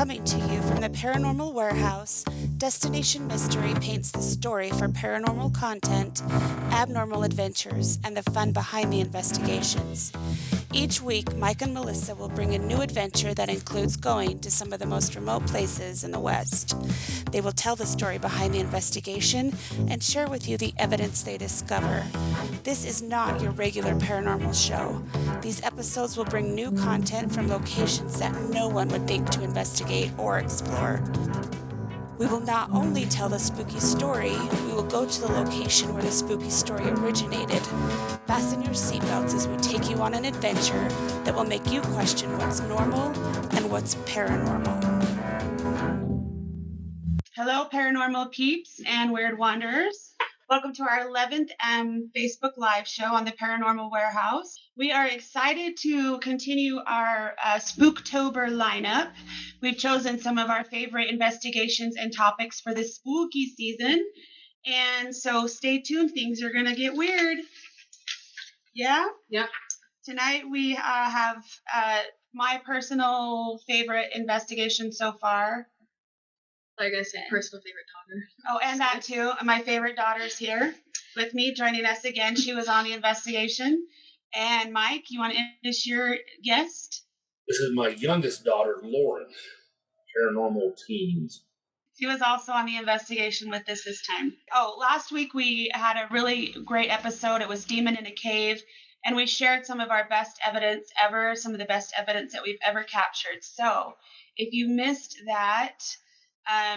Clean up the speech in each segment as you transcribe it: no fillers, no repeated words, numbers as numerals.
Coming to you from the Paranormal Warehouse, Destination Mystery paints the story for paranormal content, abnormal adventures, and the fun behind the investigations. Each week, Mike and Melissa will bring a new adventure that includes going to some of the most remote places in the West. They will tell the story behind the investigation and share with you the evidence they discover. This is not your regular paranormal show. These episodes will bring new content from locations that no one would think to investigate or explore. We will not only tell the spooky story, we will go to the location where the spooky story originated. Fasten your seatbelts as we take you on an adventure that will make you question what's normal and what's paranormal. Hello, paranormal peeps and weird wanderers. Welcome to our 11th Facebook Live show on the Paranormal Warehouse. We are excited to continue our Spooktober lineup. We've chosen some of our favorite investigations and topics for the spooky season. And so stay tuned, things are going to get weird. Yeah? Yep. Tonight we have my personal favorite investigation so far. Like I said, personal favorite daughter. Oh, and that too. My favorite daughter's here with me, joining us again. She was on the investigation. And Mike, you want to introduce your guest? This is my youngest daughter, Lauren, Paranormal Teens. She was also on the investigation with us this time. Oh, last week we had a really great episode. It was Demon in a Cave. And we shared some of our best evidence ever, some of the best evidence that we've ever captured. So if you missed that,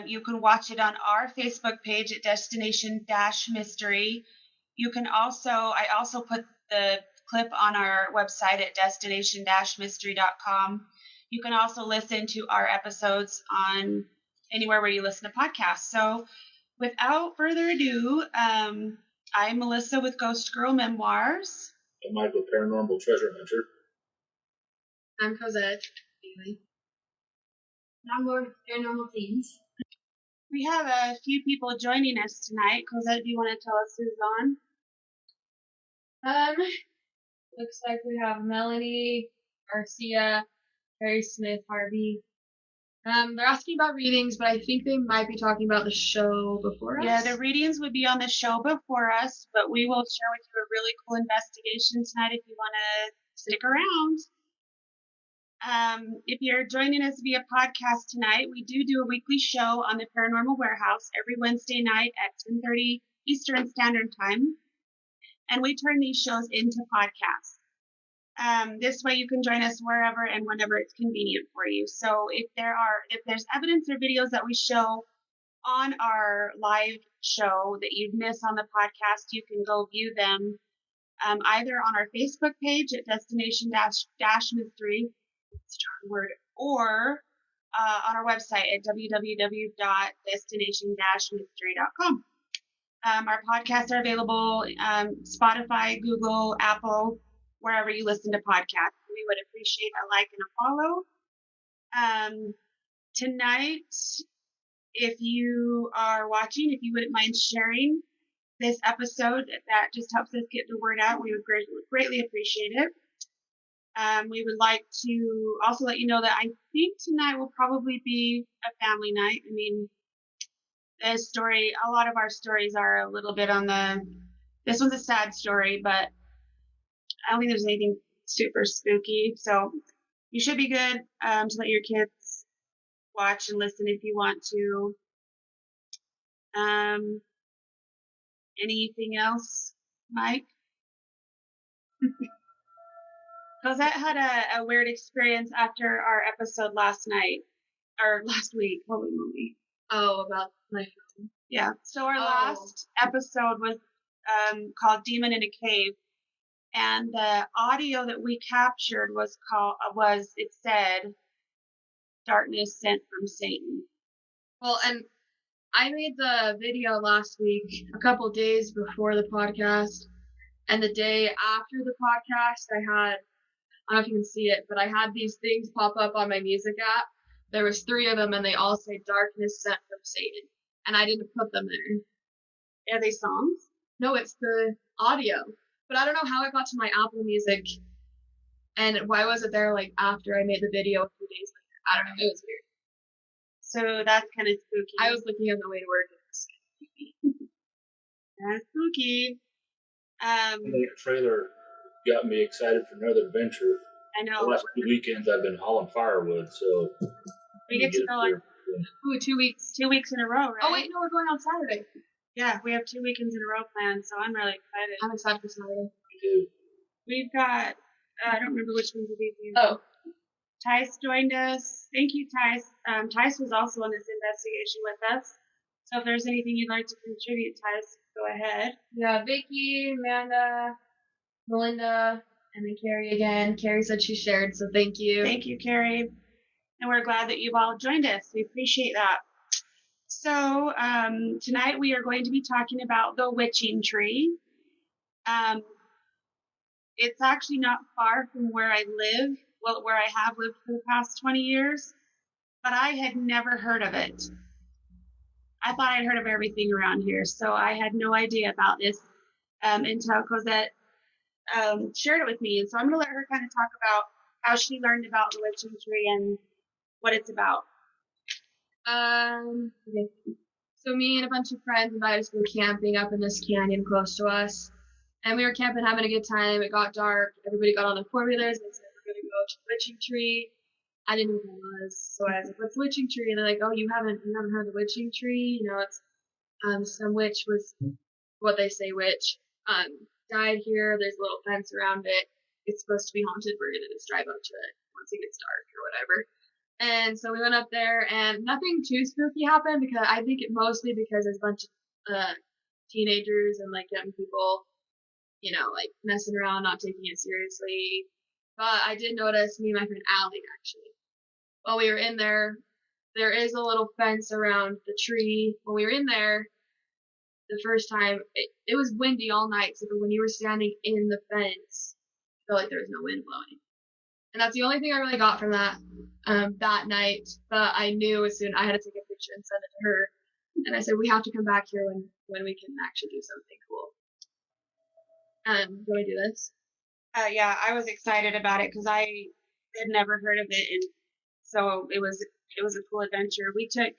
you can watch it on our Facebook page at Destination-Mystery. You can I also put the clip on our website at destination-mystery.com. You can also listen to our episodes on anywhere where you listen to podcasts. So without further ado, I'm Melissa with Ghost Girl Memoirs. I'm Mike with Paranormal Treasure Hunter. I'm Cosette. I'm Lauren with Paranormal Teens. We have a few people joining us tonight. Cosette, do you want to tell us who's on? Looks like we have Melanie, Garcia, Harry Smith, Harvey. They're asking about readings, but I think they might be talking about the show before us. Yeah, the readings would be on the show before us, but we will share with you a really cool investigation tonight if you want to stick around. If you're joining us via podcast tonight, we do a weekly show on the Paranormal Warehouse every Wednesday night at 10:30 Eastern Standard Time, and we turn these shows into podcasts. This way you can join us wherever and whenever it's convenient for you. So if there's evidence or videos that we show on our live show that you'd miss on the podcast, you can go view them either on our Facebook page at Destination-Mystery, or on our website at www.destination-mystery.com. Our podcasts are available Spotify, Google, Apple, wherever you listen to podcasts. We would appreciate a like and a follow. Tonight, if you are watching, if you wouldn't mind sharing this episode, that just helps us get the word out. We would greatly appreciate it. We would like to also let you know that I think tonight will probably be a family night. I mean, a lot of our stories are a little bit this one's a sad story, but I don't think there's anything super spooky. So you should be good to let your kids watch and listen if you want to. Anything else, Mike? Cosette had a weird experience after our episode last week. Holy moly. Oh, about my phone. Yeah. So our last episode was called Demon in a Cave. And the audio that we captured it said Darkness Sent from Satan. Well, and I made the video last week, a couple days before the podcast. And the day after the podcast, I don't know if you can see it, but I had these things pop up on my music app. There was 3 of them, and they all say Darkness Sent from Satan. And I didn't put them there. Are they songs? No, it's the audio. But I don't know how it got to my Apple Music, and why was it there, like, after I made the video a few days later. I don't know. It was weird. So that's kind of spooky. I was looking on the way to work. That's spooky. The trailer got me excited for another adventure. I The know. last 2 weekends I've been hauling firewood, so We get to go on Ooh, 2 weeks. 2 weeks in a row, right? Oh wait, no, we're going on Saturday. Yeah, we have 2 weekends in a row planned, so I'm really excited. I'm excited for Saturday. Me too. We've got, I don't remember which ones of these. Oh, Tice joined us. Thank you, Tice. Tice was also on this investigation with us. So if there's anything you'd like to contribute, Tice, go ahead. yeah, Vicky, Amanda, Melinda, and then Carrie again. Carrie said she shared, so thank you. Thank you, Carrie. And we're glad that you've all joined us. We appreciate that. So tonight we are going to be talking about the witching tree. It's actually not far from where I live, well, where I have lived for the past 20 years, but I had never heard of it. I thought I'd heard of everything around here, so I had no idea about this until Cosette shared it with me. And so I'm going to let her kind of talk about how she learned about the witching tree and what it's about. Okay. So me and a bunch of friends invited us to go camping up in this canyon close to us. And we were camping, having a good time. It got dark. Everybody got on their four-wheelers and said, we're going to go to the witching tree. I didn't know what it was. So I was like, what's the witching tree? And they're like, oh, you haven't heard of the witching tree? You know, it's, some witch was, what they say witch, died here. There's a little fence around it. It's supposed to be haunted. We're going to just drive up to it once it gets dark or whatever. And so we went up there, and nothing too spooky happened because I think it mostly because there's a bunch of teenagers and like young people, you know, like messing around, not taking it seriously. But I did notice me and my friend Allie actually. While we were in there, there is a little fence around the tree. When we were in there the first time, it was windy all night, so when you were standing in the fence, it felt like there was no wind blowing. And that's the only thing I really got from that night. But I knew as soon I had to take a picture and send it to her. And I said, we have to come back here when we can actually do something cool. Do I do this? Yeah, I was excited about it because I had never heard of it, and so it was a cool adventure. We took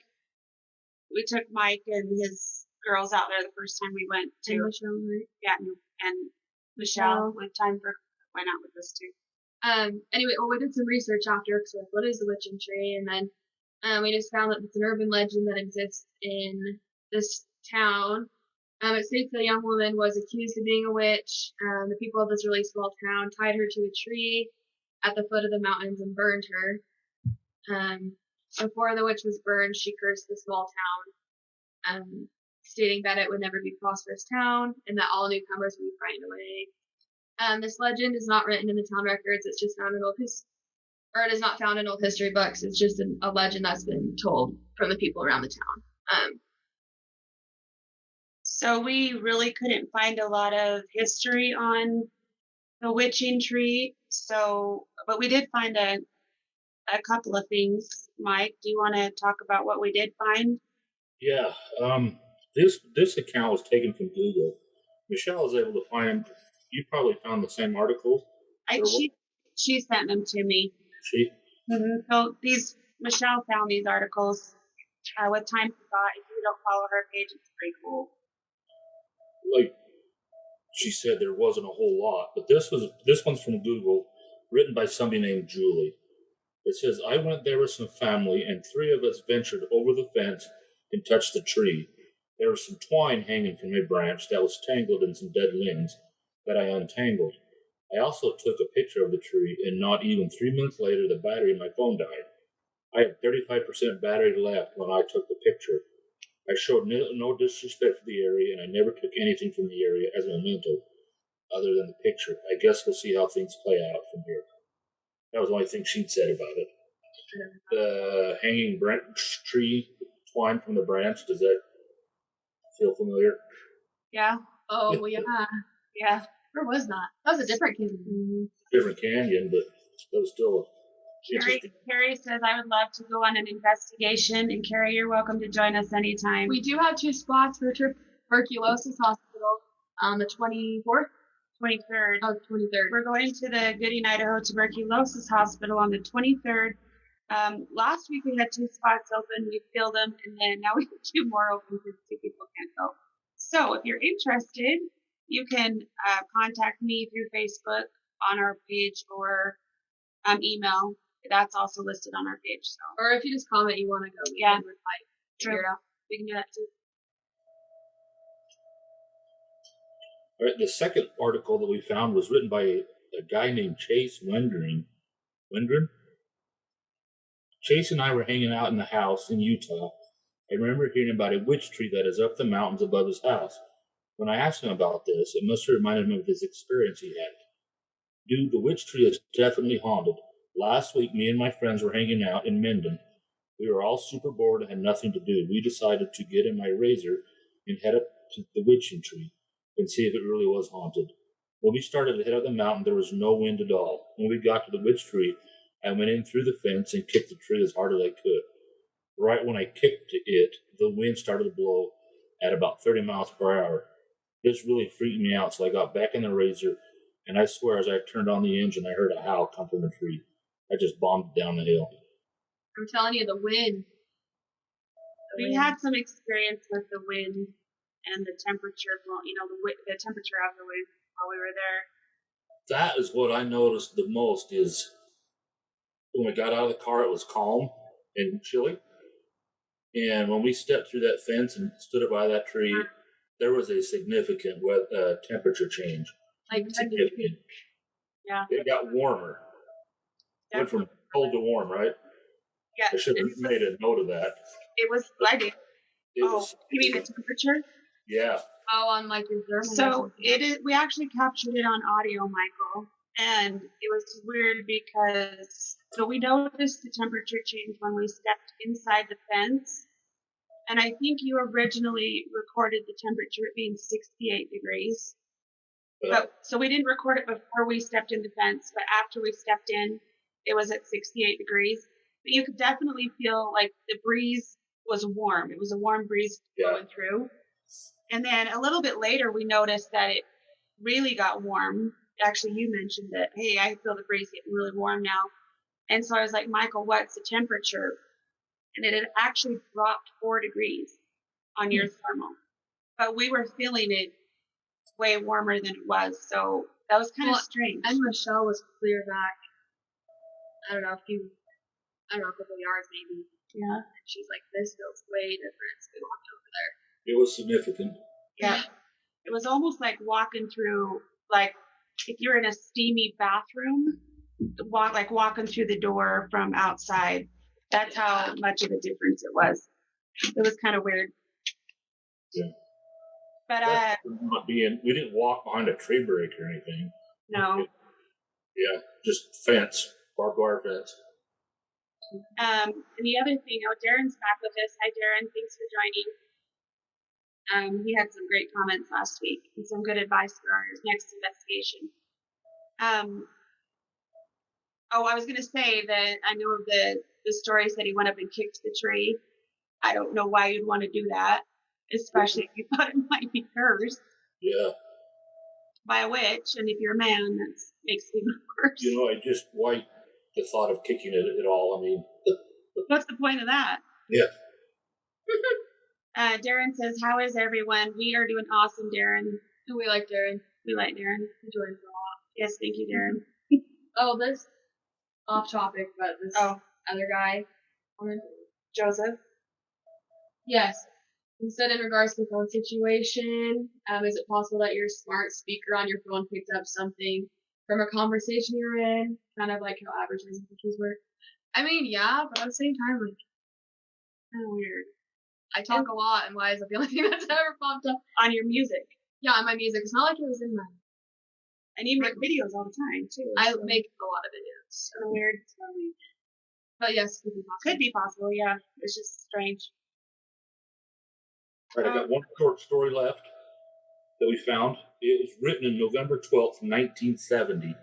Mike and his girls out there the first time we went to. And Michelle, right? Yeah, and Michelle with time for went out with us too. Anyway, we did some research after, because like, what is the witching tree? And then we just found that it's an urban legend that exists in this town. It states that a young woman was accused of being a witch. The people of this really small town tied her to a tree at the foot of the mountains and burned her. Before the witch was burned, she cursed the small town, stating that it would never be a prosperous town and that all newcomers would be frightened away. This legend is not written in the town records. It's just found in it is not found in old history books. It's just a legend that's been told from the people around the town. So we really couldn't find a lot of history on the witching tree. But we did find a couple of things. Mike, do you want to talk about what we did find? Yeah. This account was taken from Google. Michelle was able to find. You probably found the same articles. She sent them to me. She. Mm-hmm. So Michelle found these articles with time for thought. If you don't follow her page, it's pretty cool. Like she said, there wasn't a whole lot, but this one's from Google, written by somebody named Julie. It says, I went there with some family, and 3 of us ventured over the fence and touched the tree. There was some twine hanging from a branch that was tangled in some dead limbs that I untangled. I also took a picture of the tree, and not even 3 minutes later, the battery in my phone died. I had 35% battery left when I took the picture. I showed no disrespect for the area, and I never took anything from the area as a memento, other than the picture. I guess we'll see how things play out from here. That was the only thing she'd said about it. The hanging branch tree, twine from the branch, does that feel familiar? Yeah. Oh, well, yeah. Yeah. Where was that? That was a different canyon. Different canyon, but that was still interesting. Carrie says, I would love to go on an investigation, and Carrie, you're welcome to join us anytime. We do have 2 spots for tuberculosis hospital on the 24th. 23rd. Oh, 23rd. We're going to the Gooding, Idaho Tuberculosis Hospital on the 23rd Last week we had 2 spots open. We filled them, and then now we have 2 more open because 2 people can't go. So if you're interested, you can contact me through Facebook on our page or email. That's also listed on our page. So, Or if you just comment you want to go, we Yeah. can figure it out. We can do that too. All right, the second article that we found was written by a guy named Chase Wendren. Chase and I were hanging out in the house in Utah. I remember hearing about a witch tree that is up the mountains above his house. When I asked him about this, it must have reminded him of his experience he had. Dude, the witch tree is definitely haunted. Last week, me and my friends were hanging out in Minden. We were all super bored and had nothing to do. We decided to get in my razor and head up to the witching tree and see if it really was haunted. When we started to head up the mountain, there was no wind at all. When we got to the witch tree, I went in through the fence and kicked the tree as hard as I could. Right when I kicked it, the wind started to blow at about 30 miles per hour. This really freaked me out, so I got back in the razor, and I swear as I turned on the engine, I heard a howl come from the tree. I just bombed it down the hill. I'm telling you, the wind. we had some experience with the wind and the temperature. Well, the temperature of the wind while we were there. That is what I noticed the most is when we got out of the car, it was calm and chilly. And when we stepped through that fence and stood up by that tree, there was a significant temperature change. Like Significant. Yeah. It got warmer. Went from cold to warm, right? Yeah. I should have made a note of that. It was. I did. You mean the temperature? Yeah. Oh, on like your thermal. So it is. We actually captured it on audio, Michael, and it was weird because we noticed the temperature change when we stepped inside the fence, and I think you originally recorded the temperature being 68 degrees. But so we didn't record it before we stepped in the fence, but after we stepped in, it was at 68 degrees. But you could definitely feel like the breeze was warm. It was a warm breeze going through. And then a little bit later, we noticed that it really got warm. Actually, you mentioned that, hey, I feel the breeze getting really warm now. And so I was like, Michael, what's the temperature? And it had actually dropped 4 degrees on your thermal. But we were feeling it way warmer than it was. So that was kind of strange. And Michelle was clear back, I don't know, a couple yards maybe. Yeah. And she's like, this feels way different. So we walked over there. It was significant. Yeah. It was almost like walking through, like, if you're in a steamy bathroom, walking through the door from outside. That's how much of a difference it was. It was kind of weird. Yeah. But we didn't walk behind a tree break or anything. No. Yeah, just fence, barbed wire fence. And the other thing, Darren's back with us. Hi, Darren. Thanks for joining. He had some great comments last week and some good advice for our next investigation. I was going to say that I know of the stories that he went up and kicked the tree. I don't know why you'd want to do that, especially if you thought it might be cursed. Yeah. By a witch, and if you're a man, that makes it even worse. I just like the thought of kicking it at all. I mean, what's the point of that? Yeah. Darren says, how is everyone? We are doing awesome, Darren. We like Darren. We like Darren. Enjoying it a lot. Yes, thank you, Darren. Oh, this off topic, but this other guy, Joseph. Yes. He said in regards to the phone situation, is it possible that your smart speaker on your phone picked up something from a conversation you were in? Kind of like how advertising pictures work. I mean, yeah, but at the same time, like, kind of weird. I talk a lot, and why is it the only thing that's ever popped up? On your music. Yeah, on my music. It's not like it was in mine. And you make videos all the time, too. I make a lot of videos. So weird. But yes, could be possible. Could be possible, yeah. It's just strange. All right, I got one short story left that we found. It was written in November 12th, 1970.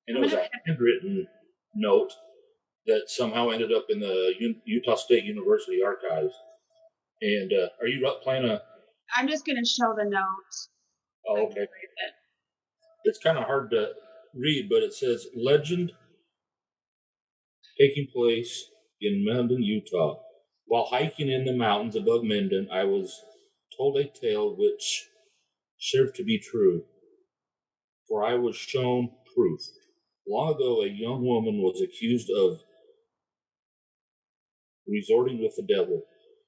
And it was a handwritten note that somehow ended up in the Utah State University archives. And are you playing a... I'm just going to show the note. Oh, okay. It's kind of hard to read, but it says, legend taking place in Minden, Utah. While hiking in the mountains above Minden, I was told a tale which served to be true, for I was shown proof. Long ago, a young woman was accused of resorting with the devil,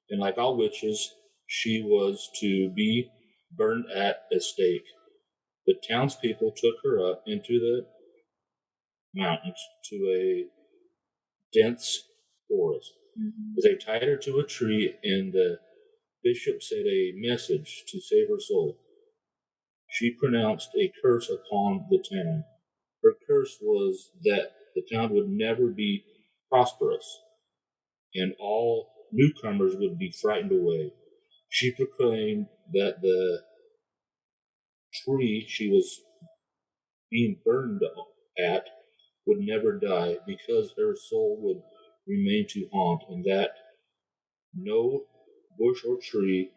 and like all witches, she was to be burned at a stake. The townspeople took her up into the mountains to a dense forest. As they tied her to a tree, and the bishop said a message to save her soul, she pronounced a curse upon the town. Her curse was that the town would never be prosperous, and all newcomers would be frightened away. She proclaimed that the tree she was being burned at would never die because her soul would remain to haunt, and that no bush or tree,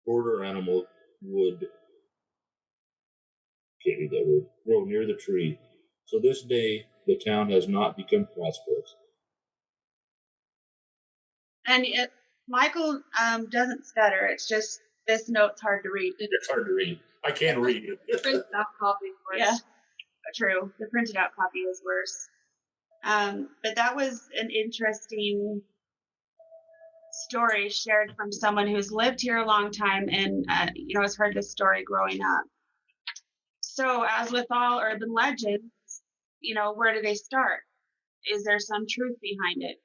bird or animal would grow near the tree. So this day the town has not become prosperous. And Michael doesn't stutter. It's just this note's hard to read. It's hard to read. I can't read it. Print that copy for us. Yeah, true. The printed out copy is worse. But that was an interesting story shared from someone who's lived here a long time and has heard this story growing up. So, as with all urban legends, where do they start? Is there some truth behind it?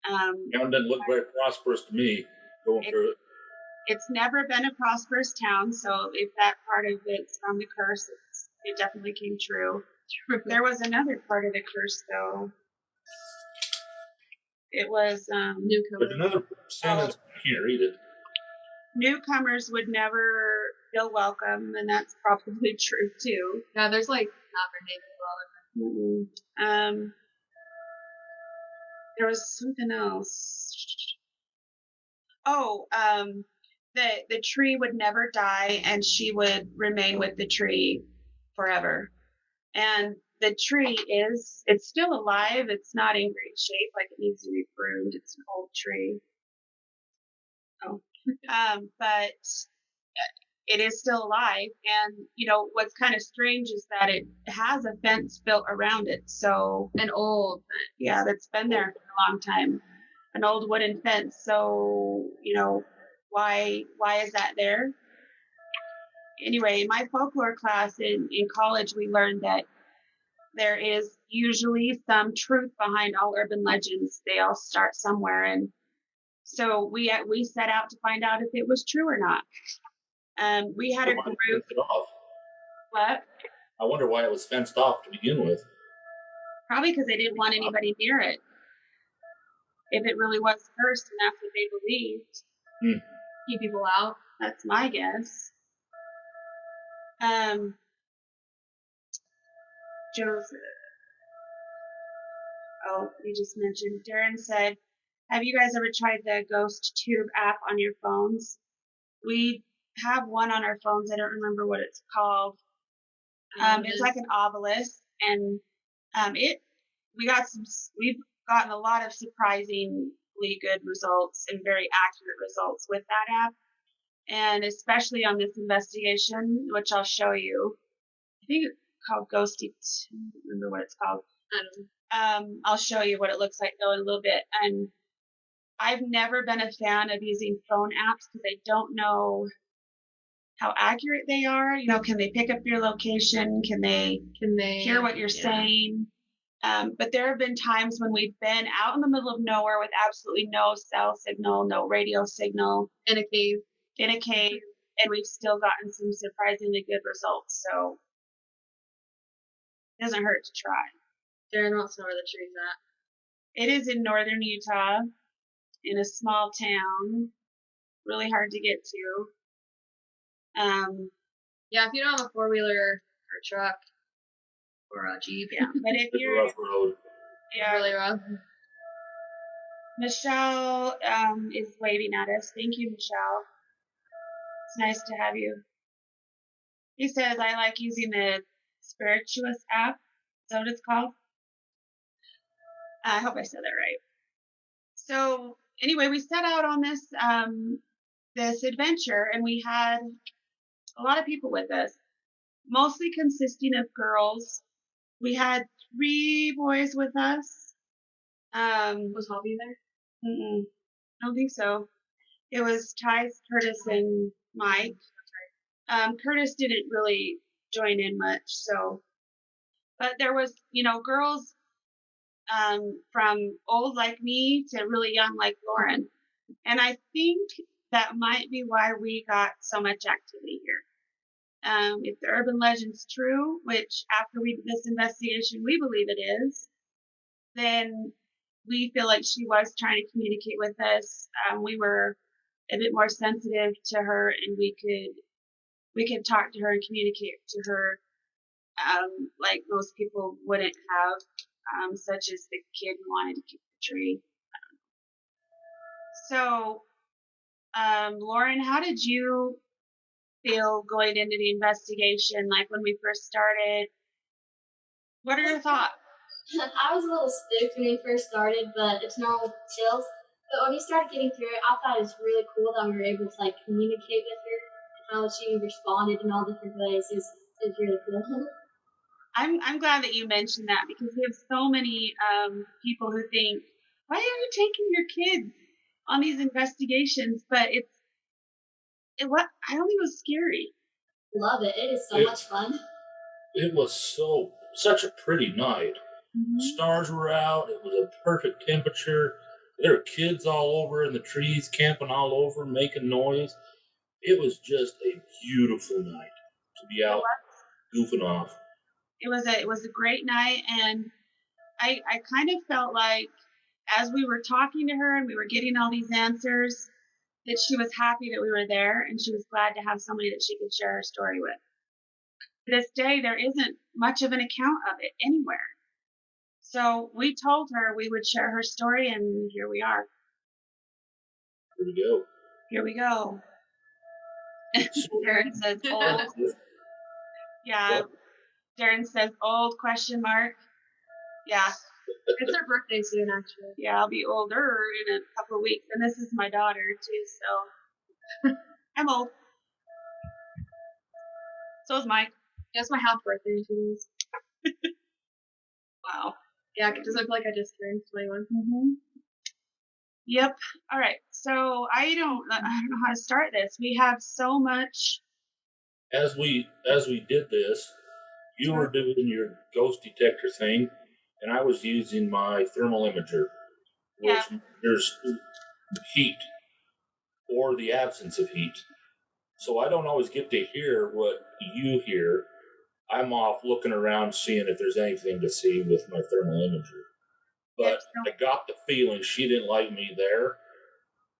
Town doesn't look very prosperous to me going through it. It's never been a prosperous town, so if that part of it's from the curse, it definitely came true. There was another part of the curse, though. It was Newcomers. There's another sentence, I can't read it. Newcomers would never feel welcome, and that's probably true too. Yeah, there's like Abernathy all in There was something else. Oh, the tree would never die, and she would remain with the tree forever. And the tree it's still alive. It's not in great shape, like it needs to be pruned. It's an old tree. Oh, but it is still alive. And what's kind of strange is that it has a fence built around it. So an old fence. Yeah, that's been there for a long time. An old wooden fence. So why is that there? Anyway, in my folklore class in college, we learned that there is usually some truth behind all urban legends. They all start somewhere, and so we set out to find out if it was true or not. We had a group. Fenced it off. What? I wonder why it was fenced off to begin with. Probably because they didn't want anybody near it. If it really was cursed, and that's what they believed. Keep people out. That's my guess. Joseph. Oh, you just mentioned. Darren said, have you guys ever tried the Ghost Tube app on your phones? We have one on our phones. I don't remember what it's called. It's like an obelisk, and we've gotten a lot of surprisingly good results and very accurate results with that app. And especially on this investigation, which I'll show you. I think it's called Ghosty. I don't remember what it's called. I'll show you what it looks like though in a little bit. And I've never been a fan of using phone apps because I don't know how accurate they are. Can they pick up your location? Can they hear what you're saying? But there have been times when we've been out in the middle of nowhere with absolutely no cell signal, no radio signal, in a cave, and we've still gotten some surprisingly good results. So it doesn't hurt to try. Darren wants to know where the tree's at. It is in northern Utah, in a small town, really hard to get to. Yeah, if you don't have a 4-wheeler or a truck or a Jeep, yeah. But if It's a rough road. Yeah, really rough. Michelle is waving at us. Thank you, Michelle. It's nice to have you. He says, I like using the Spirituous app. Is that what it's called? I hope I said that right. So anyway, we set out on this adventure, and we had a lot of people with us, mostly consisting of girls. We had 3 boys with us. Was Hobby there? I don't think so. It was Ty's, Curtis, and Mike. Curtis didn't really join in much, so. But there was, girls from old like me to really young like Lauren. And I think that might be why we got so much activity here. If the urban legend's true, which after we did this investigation we believe it is, then we feel like she was trying to communicate with us. We were a bit more sensitive to her, and we could talk to her and communicate to her like most people wouldn't have, such as the kid who wanted to keep the tree. So, Lauren, how did you feel going into the investigation? Like when we first started, what are your thoughts? I was a little spooked when we first started, but it's normal with chills. But when we started getting through it, I thought it was really cool that we were able to communicate with her and how she responded in all different ways. It was really cool. I'm glad that you mentioned that, because we have so many people who think, why are you taking your kids on these investigations? But I don't think it was scary. Love it. It is so much fun. It was such a pretty night. Mm-hmm. Stars were out. It was a perfect temperature. There were kids all over in the trees, camping all over, making noise. It was just a beautiful night to be out goofing off. It was a great night, and I kind of felt like as we were talking to her and we were getting all these answers, that she was happy that we were there, and she was glad to have somebody that she could share her story with. To this day, there isn't much of an account of it anywhere. So we told her we would share her story, and here we are. Here we go. Here we go. Darren says old. Yeah. What? Darren says old ? Yeah. It's her birthday soon, actually. Yeah, I'll be older in a couple of weeks, and this is my daughter too, so I'm old. So is Mike. Yeah, it's my half birthday in 2 days. Wow. Yeah, does it look like I just turned 21? Mm-hmm. Yep. All right. So I don't know how to start this. We have so much. As we did this, you were doing your ghost detector thing, and I was using my thermal imager, which there's heat or the absence of heat. So I don't always get to hear what you hear. I'm off looking around, seeing if there's anything to see with my thermal imager. But I got the feeling she didn't like me there.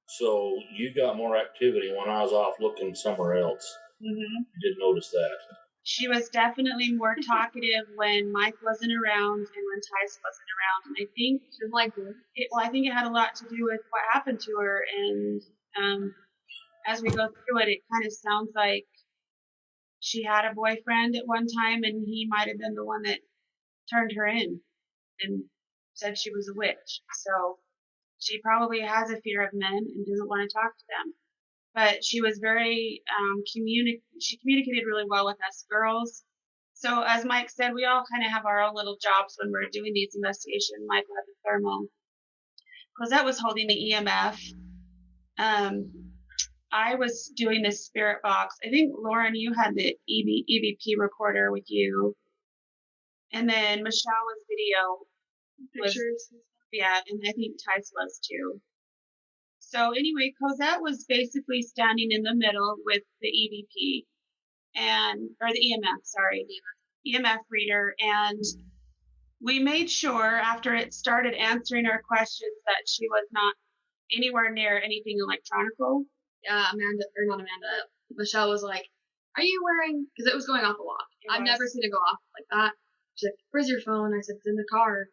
So you got more activity when I was off looking somewhere else. Mm-hmm. You did notice that. She was definitely more talkative when Mike wasn't around and when Tice wasn't around. And I think she was like I think it had a lot to do with what happened to her. And as we go through it, it kind of sounds like she had a boyfriend at one time, and he might have been the one that turned her in and said she was a witch. So she probably has a fear of men and doesn't want to talk to them. But she was very she communicated really well with us girls. So as Mike said, we all kind of have our own little jobs when we're doing these investigations. Mike had the thermal. Cosette was holding the EMF. I was doing the spirit box. I think, Lauren, you had the EVP recorder with you. And then Michelle was video. Pictures. Yeah, and I think Tice was too. So anyway, Cosette was basically standing in the middle with the EVP or the EMF, sorry, EMF reader. And we made sure after it started answering our questions that she was not anywhere near anything electronical. Michelle was like, are you wearing, because it was going off a lot. I've never seen it go off like that. She's like, where's your phone? I said, it's in the car.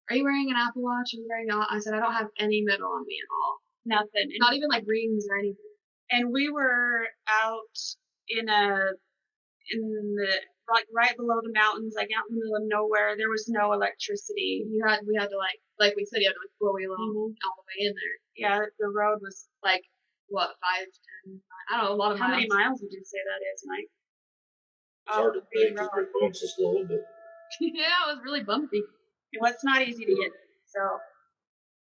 Are you wearing an Apple Watch? Are you wearing I said, I don't have any metal on me at all. Nothing. Not even like rings or anything. And we were out in the right below the mountains, like out in the middle of nowhere. There was no electricity. We had to like we said, you had to like pull way along all the way in there. Yeah, the road was Like what, 5, 10? I don't know, a lot of How miles. many miles would you say that is, Mike? It's hard to say because we're going so slow, but Yeah, it was really bumpy. Well, it's not easy to get. So,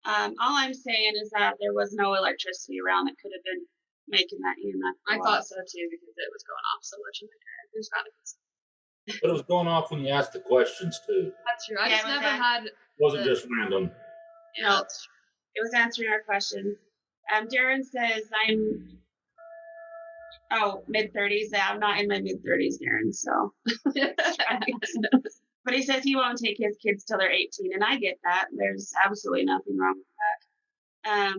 all I'm saying is that there was no electricity around that could have been making that EMF. I thought so too because it was going off so much in my head. There's gotta be something. but it was going off when you asked the questions too. That's true. I Yeah, just it was never that- had. It wasn't just random. Yeah, No. that's true. It was answering our questions. Darren says I'm mid-30s. Yeah, I'm not in my mid-30s, Darren. So, but he says he won't take his kids till they're 18, and I get that. There's absolutely nothing wrong with that.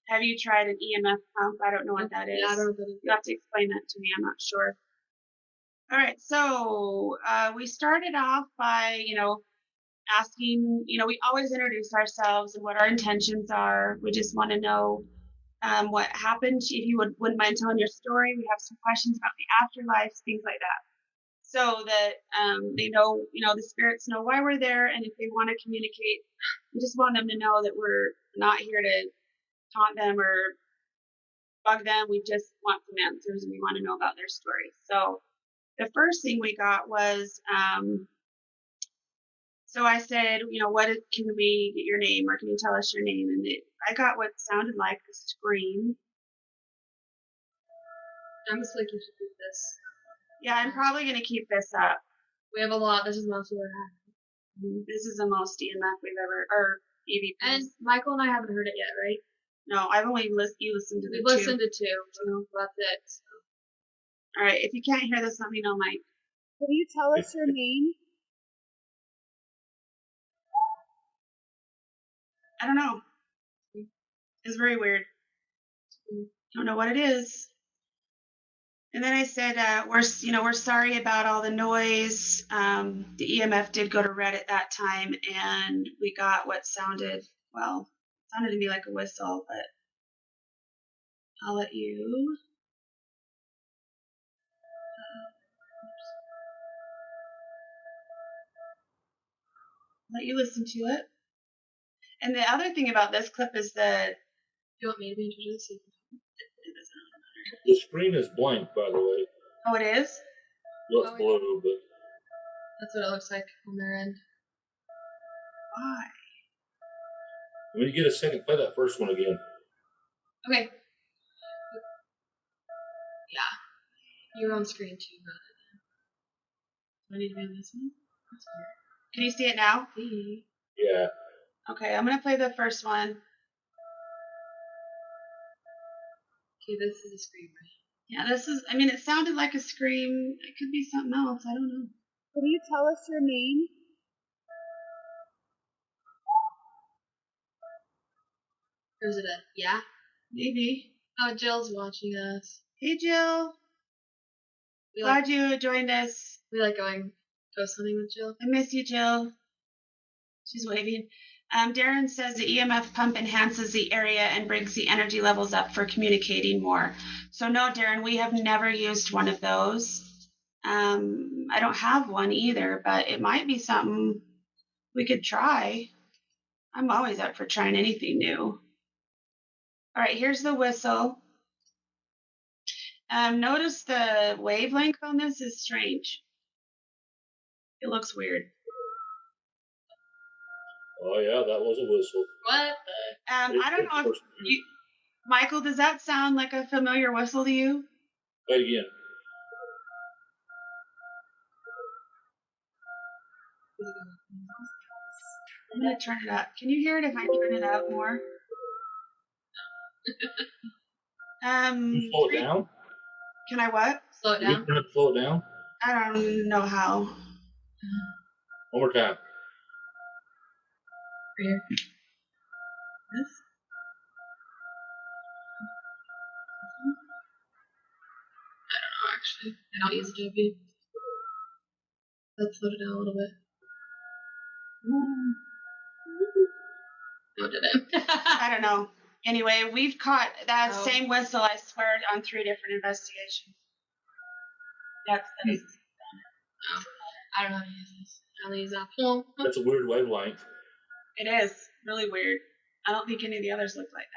Have you tried an EMF pump? I don't know what that is. Yeah, I don't know what that is. You have to explain that to me. I'm not sure. All right, so we started off by, asking, we always introduce ourselves and what our intentions are. We just want to know what happened. If you wouldn't mind telling your story. We have some questions about the afterlife, things like that. So that they know, the spirits know why we're there, and if they want to communicate, we just want them to know that we're not here to taunt them or bug them. We just want some answers, and we want to know about their story. So the first thing we got was, so I said, can we get your name, or can you tell us your name? And I got what sounded like a scream. I'm just like, you should do this. Yeah, I'm probably going to keep this up. We have a lot. This is mostly what happened. This is the most EMF we've ever, or EVP. And Michael and I haven't heard it yet, right? No, I've only you listened to the We've two. listened to 2, so that's it. So. All right, if you can't hear this, let me know, Mike. Can you tell us your name? I don't know. It's very weird. Don't know what it is. And then I said, we're sorry about all the noise. The EMF did go to red at that time, and we got what sounded to me like a whistle, but I'll let you. Let you listen to it. And the other thing about this clip is that. You want me to introduce you? The screen is blank, by the way. Oh, it is? Well, it's blue, but That's what it looks like on their end. Why? when you get a second, play that first one again. Okay. Yeah. You're on screen too, but do I need to be on this one? That's weird. Can you see it now? Yeah. Okay, I'm going to play the first one. Okay, this is a scream, right? Yeah, it sounded like a scream. It could be something else. I don't know. Can you tell us your name? Or is it a yeah? Maybe. Oh, Jill's watching us. Hey, Jill. We like, Glad you joined us. we like going ghost hunting with Jill. I miss you, Jill. She's waving. Darren says the EMF pump enhances the area and brings the energy levels up for communicating more. So no, Darren, we have never used one of those. I don't have one either, but it might be something we could try. I'm always up for trying anything new. All right, here's the whistle. Notice the wavelength on this is strange. It looks weird. Oh, yeah, that was a whistle. What the? I don't know if Michael, does that sound like a familiar whistle to you? Play it again. I'm gonna turn it up. Can you hear it if I turn it up more? Can you slow it down? Can I what? Slow it Can you down. turn it, slow it down? I don't know how. One more time. Here. This? Oh, actually, I don't use Adobe. Let's slow it down a little bit. No, did it? I don't know. Anyway, we've caught that Oh. same whistle, I swear, on 3 different investigations. That's I don't know how to use this. I only use that. That's a weird wavelength. It is really weird. I don't think any of the others look like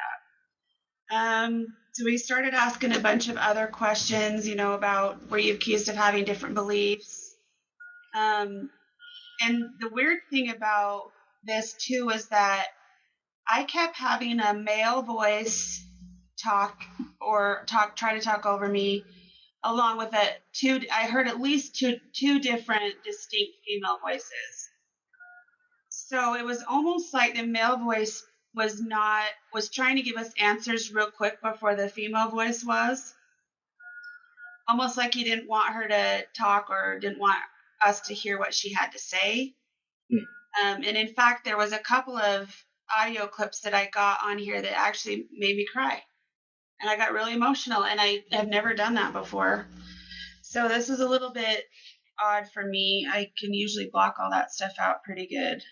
that. So we started asking a bunch of other questions, about were you accused of having different beliefs? And the weird thing about this too was that I kept having a male voice try to talk over me, along with I heard at least two different distinct female voices. So it was almost like the male voice was trying to give us answers real quick before the female voice was. Almost like he didn't want her to talk or didn't want us to hear what she had to say. And in fact, there was a couple of audio clips that I got on here that actually made me cry. And I got really emotional, and I have never done that before. So this is a little bit odd for me. I can usually block all that stuff out pretty good.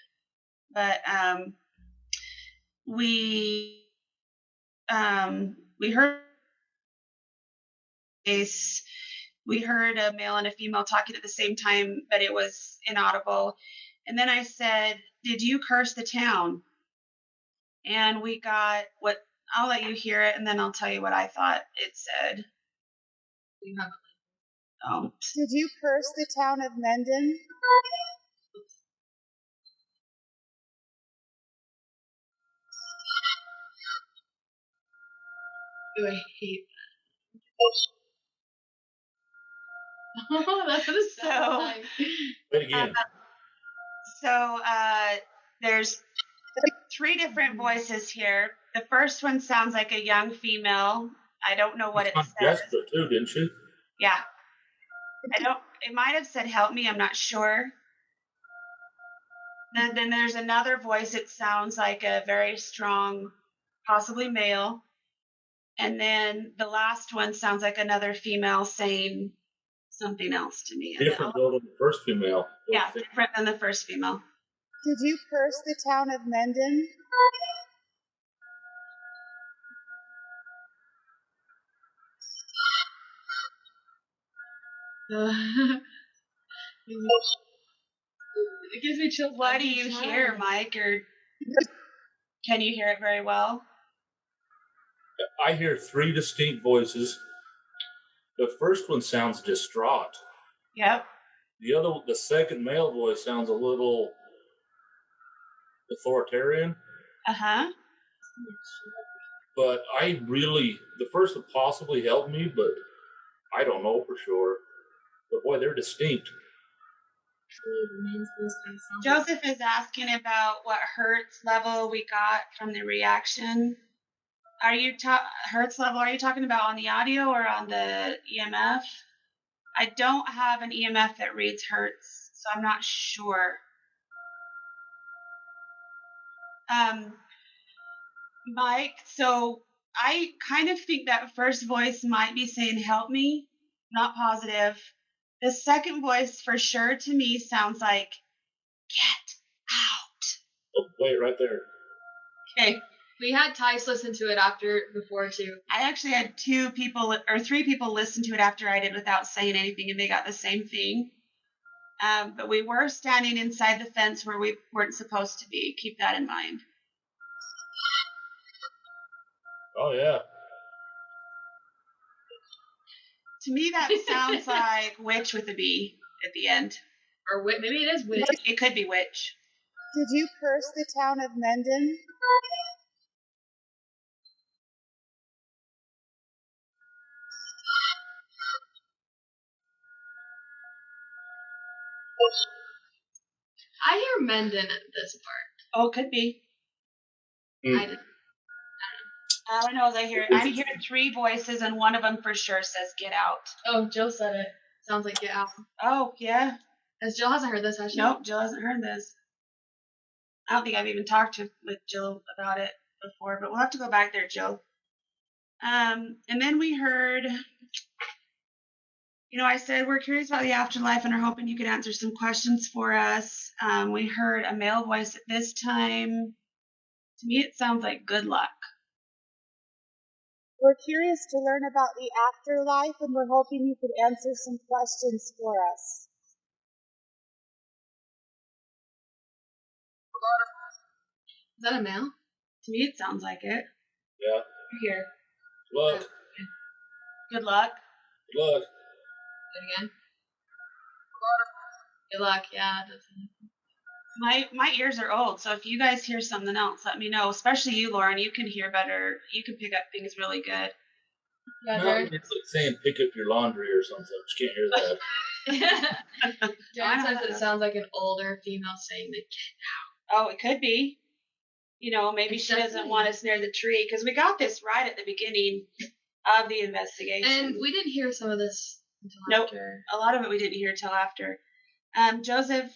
But we heard we heard a male and a female talking at the same time, but it was inaudible. And then I said, "Did you curse the town?" And we got what I'll let you hear it, and then I'll tell you what I thought it said. You have Oh. Did you curse the town of Menden? Ooh, I hate that. That's what it sounds like. Wait again. So there's 3 different voices here. The first one sounds like a young female. I don't know what it says. Desperate too, didn't she? Yeah. It might have said help me, I'm not sure. Then there's another voice. It sounds like a very strong, possibly male. And then the last one sounds like another female saying something else to me. Different though than the first female. Yeah, different than the first female. Did you curse the town of Menden? It gives me chills. What do you hear, Mike? Or can you hear it very well? I hear 3 distinct voices. The first one sounds distraught. Yep. The second male voice sounds a little authoritarian. Uh-huh. But the first one possibly helped me, but I don't know for sure. But boy, they're distinct. Joseph is asking about what hertz level we got from the reaction. Hertz level, are you talking about on the audio or on the EMF? I don't have an EMF that reads hertz, so I'm not sure. Mike, so I kind of think that first voice might be saying help me, not positive. The second voice for sure to me sounds like get out. Oh, wait, right there. Okay. We had Tice listen to it before too. I actually had 3 people listen to it after I did without saying anything, and they got the same thing. But we were standing inside the fence where we weren't supposed to be. Keep that in mind. Oh, yeah. To me, that sounds like witch with a B at the end. Or maybe it is witch. It could be witch. Did you curse the town of Menden? I hear Menden at this part. Oh, it could be. I did. All I know is I hear 3 voices, and one of them for sure says get out. Oh, Jill said it. Sounds like get out. Oh, yeah. As Jill hasn't heard this, has she? Nope, Jill hasn't heard this. I don't think I've even talked with Jill about it before, but we'll have to go back there, Jill. And then we heard, I said we're curious about the afterlife and are hoping you could answer some questions for us. We heard a male voice at this time. To me, it sounds like good luck. We're curious to learn about the afterlife, and we're hoping you could answer some questions for us. Is that a male? To me, it sounds like it. Yeah. Here. Look. Good luck. Look. Do it again. Good luck. Yeah, it does. My ears are old, so if you guys hear something else, let me know. Especially you, Lauren. You can hear better. You can pick up things really good. Yeah, No, it's like saying pick up your laundry or something. You can't hear that. Darren says it sounds like an older female saying the get. Oh, it could be. You know, maybe she doesn't want us near the tree because we got this right at the beginning of the investigation. And we didn't hear some of this until after. A lot of it we didn't hear till after. Joseph,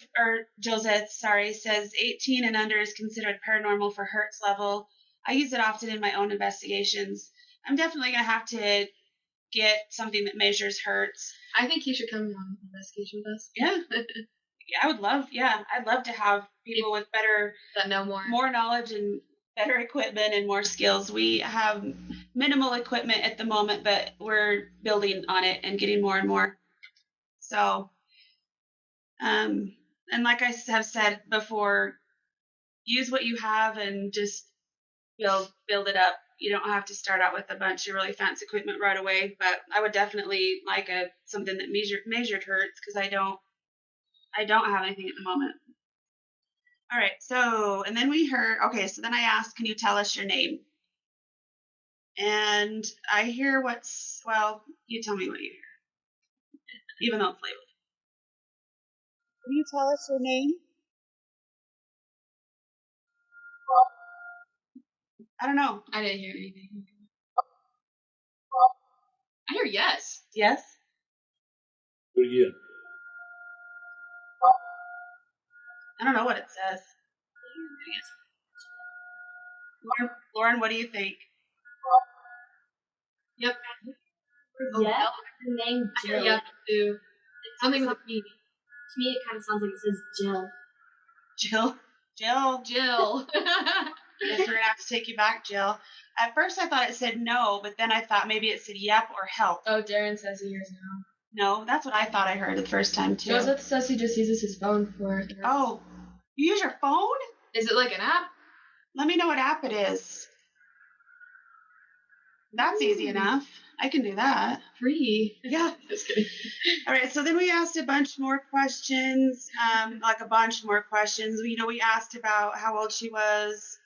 says 18 and under is considered paranormal for Hertz level. I use it often in my own investigations. I'm definitely going to have to get something that measures Hertz. I think you should come on an investigation with us. Yeah. I would love, I'd love to have people with better, that know more knowledge and better equipment and more skills. We have minimal equipment at the moment, but we're building on it and getting more and more. So, and like I have said before, use what you have and just build it up. You don't have to start out with a bunch of really fancy equipment right away, but I would definitely like something that measured Hertz because I don't have anything at the moment. All right, so, and then so then I asked, can you tell us your name? And I hear you tell me what you hear, even though it's labeled. Can you tell us your name? I don't know. I didn't hear anything. I hear yes. Yes? Do it again. I don't know what it says. Lauren, what do you think? Yep. Yeah, the name Jill. Yep, too. Something with a P. To me, it kind of sounds like it says Jill. Jill. Guess we're going to have to take you back, Jill. At first I thought it said no, but then I thought maybe it said yep or help. Oh, Darren says he hears no. No, that's what I thought I heard the first time, too. Joseph says he just uses his phone for it. Oh, you use your phone? Is it like an app? Let me know what app it is. That's easy enough. I can do that. Free. Yeah. Just kidding. All right, so then we asked a bunch more questions, We asked about how old she was.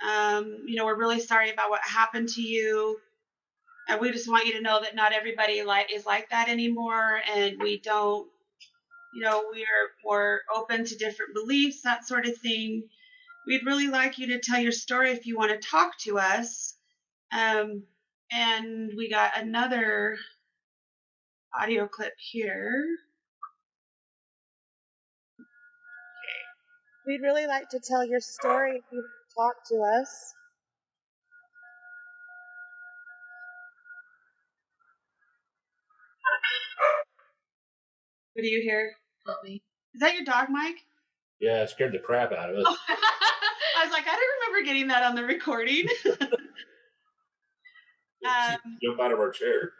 We're really sorry about what happened to you. And we just want you to know that not everybody is like that anymore. And we don't, we're open to different beliefs, that sort of thing. We'd really like you to tell your story if you want to talk to us. And we got another audio clip here. We'd really like to tell your story if you talk to us. What do you hear? Help me. Is that your dog, Mike? Yeah, it scared the crap out of us. I was like, I don't remember getting that on the recording. Jump out of our chair.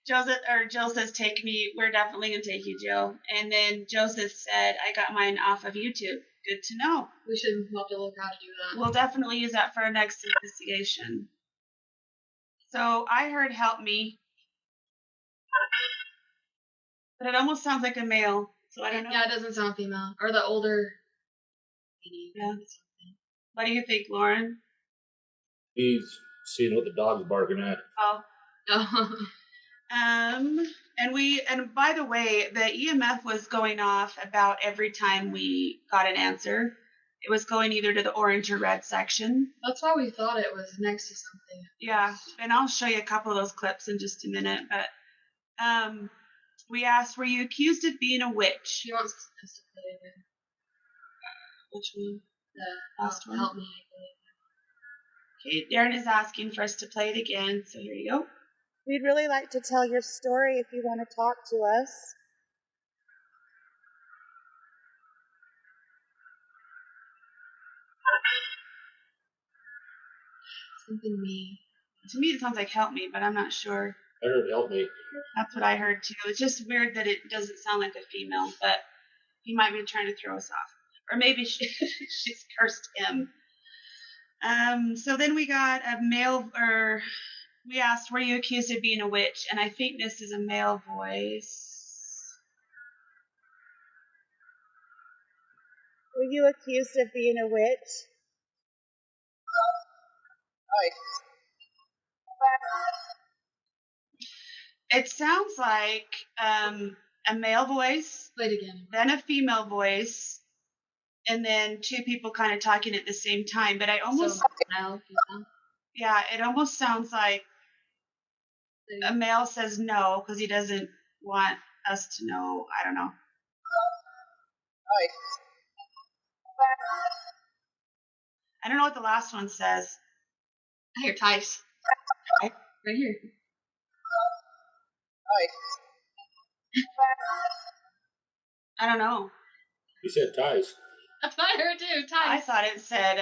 Jill says, take me. We're definitely going to take you, Jill. And then Joseph said, I got mine off of YouTube. Good to know. We should have to look how to do that. We'll definitely use that for our next investigation. So I heard help me. But it almost sounds like a male. So I don't know. Yeah, it doesn't sound female. Or the older lady. Yeah. What do you think, Lauren? He's seeing what the dog's barking at. Oh. Oh. And by the way, the EMF was going off about every time we got an answer. It was going either to the orange or red section. That's why we thought it was next to something. Yeah, and I'll show you a couple of those clips in just a minute. But we asked, were you accused of being a witch? She wants us to play it again. Which one? The last one. Help me. Okay, Darren is asking for us to play it again, so here you go. We'd really like to tell your story if you want to talk to us. Something me. To me, it sounds like help me, but I'm not sure. I heard help me. That's what I heard too. It's just weird that it doesn't sound like a female, but he might be trying to throw us off. Or maybe she's cursed him. So then we got a male, or we asked, were you accused of being a witch? And I think this is a male voice. Were you accused of being a witch? It sounds like a male voice, Play it again. then a female voice, and then two people kind of talking at the same time. But I almost, yeah, it almost sounds like a male says no because he doesn't want us to know. I don't know. I don't know what the last one says. I hear Tice. Right here. I don't know. You said ties. That's what I heard too. I Tice. thought it said